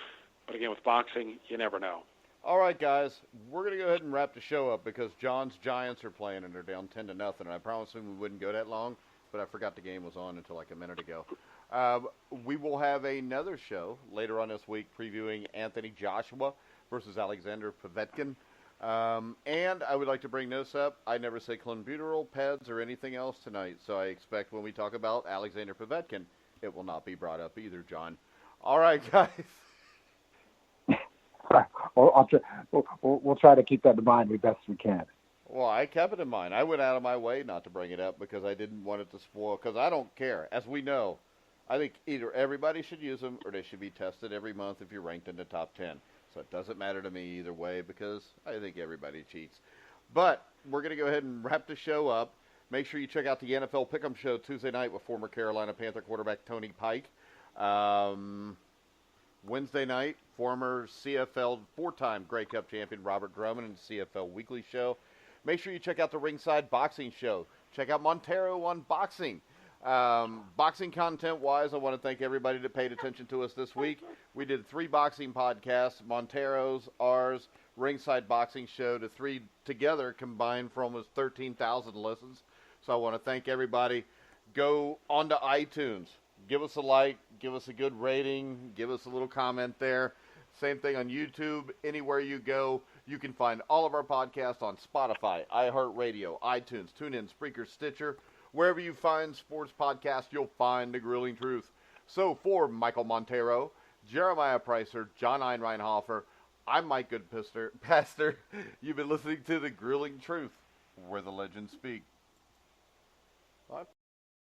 But again, with boxing, you never know. All right, guys, we're going to go ahead and wrap the show up because John's Giants are playing and they're down 10-0. And I promised him we wouldn't go that long, but I forgot the game was on until like a minute ago. We will have another show later on this week previewing Anthony Joshua versus Alexander Povetkin. And I would like to bring this up. I never say clenbuterol, PEDs, or anything else tonight. So I expect when we talk about Alexander Povetkin, it will not be brought up either, John. All right, guys. Well, we'll try to keep that in mind as best we can. Well, I kept it in mind. I went out of my way not to bring it up because I didn't want it to spoil. Because I don't care. As we know, I think either everybody should use them or they should be tested every month if you're ranked in the top 10. So it doesn't matter to me either way because I think everybody cheats. But we're going to go ahead and wrap the show up. Make sure you check out the NFL Pick'em Show Tuesday night with former Carolina Panther quarterback Tony Pike. Wednesday night, former CFL 4-time Grey Cup champion Robert Drummond and the CFL Weekly Show. Make sure you check out the Ringside Boxing Show. Check out Montero on boxing. Boxing content-wise, I want to thank everybody that paid attention to us this week. We did 3 boxing podcasts, Montero's, ours, Ringside Boxing Show. The 3 together combined for almost 13,000 listens. So I want to thank everybody. Go onto iTunes. Give us a like. Give us a good rating. Give us a little comment there. Same thing on YouTube. Anywhere you go, you can find all of our podcasts on Spotify, iHeartRadio, iTunes, TuneIn, Spreaker, Stitcher. Wherever you find sports podcasts, you'll find The Grilling Truth. So for Michael Montero, Jeremiah Preisser, John Einreinhofer, I'm Mike Goodpaster. You've been listening to The Grilling Truth, where the legends speak.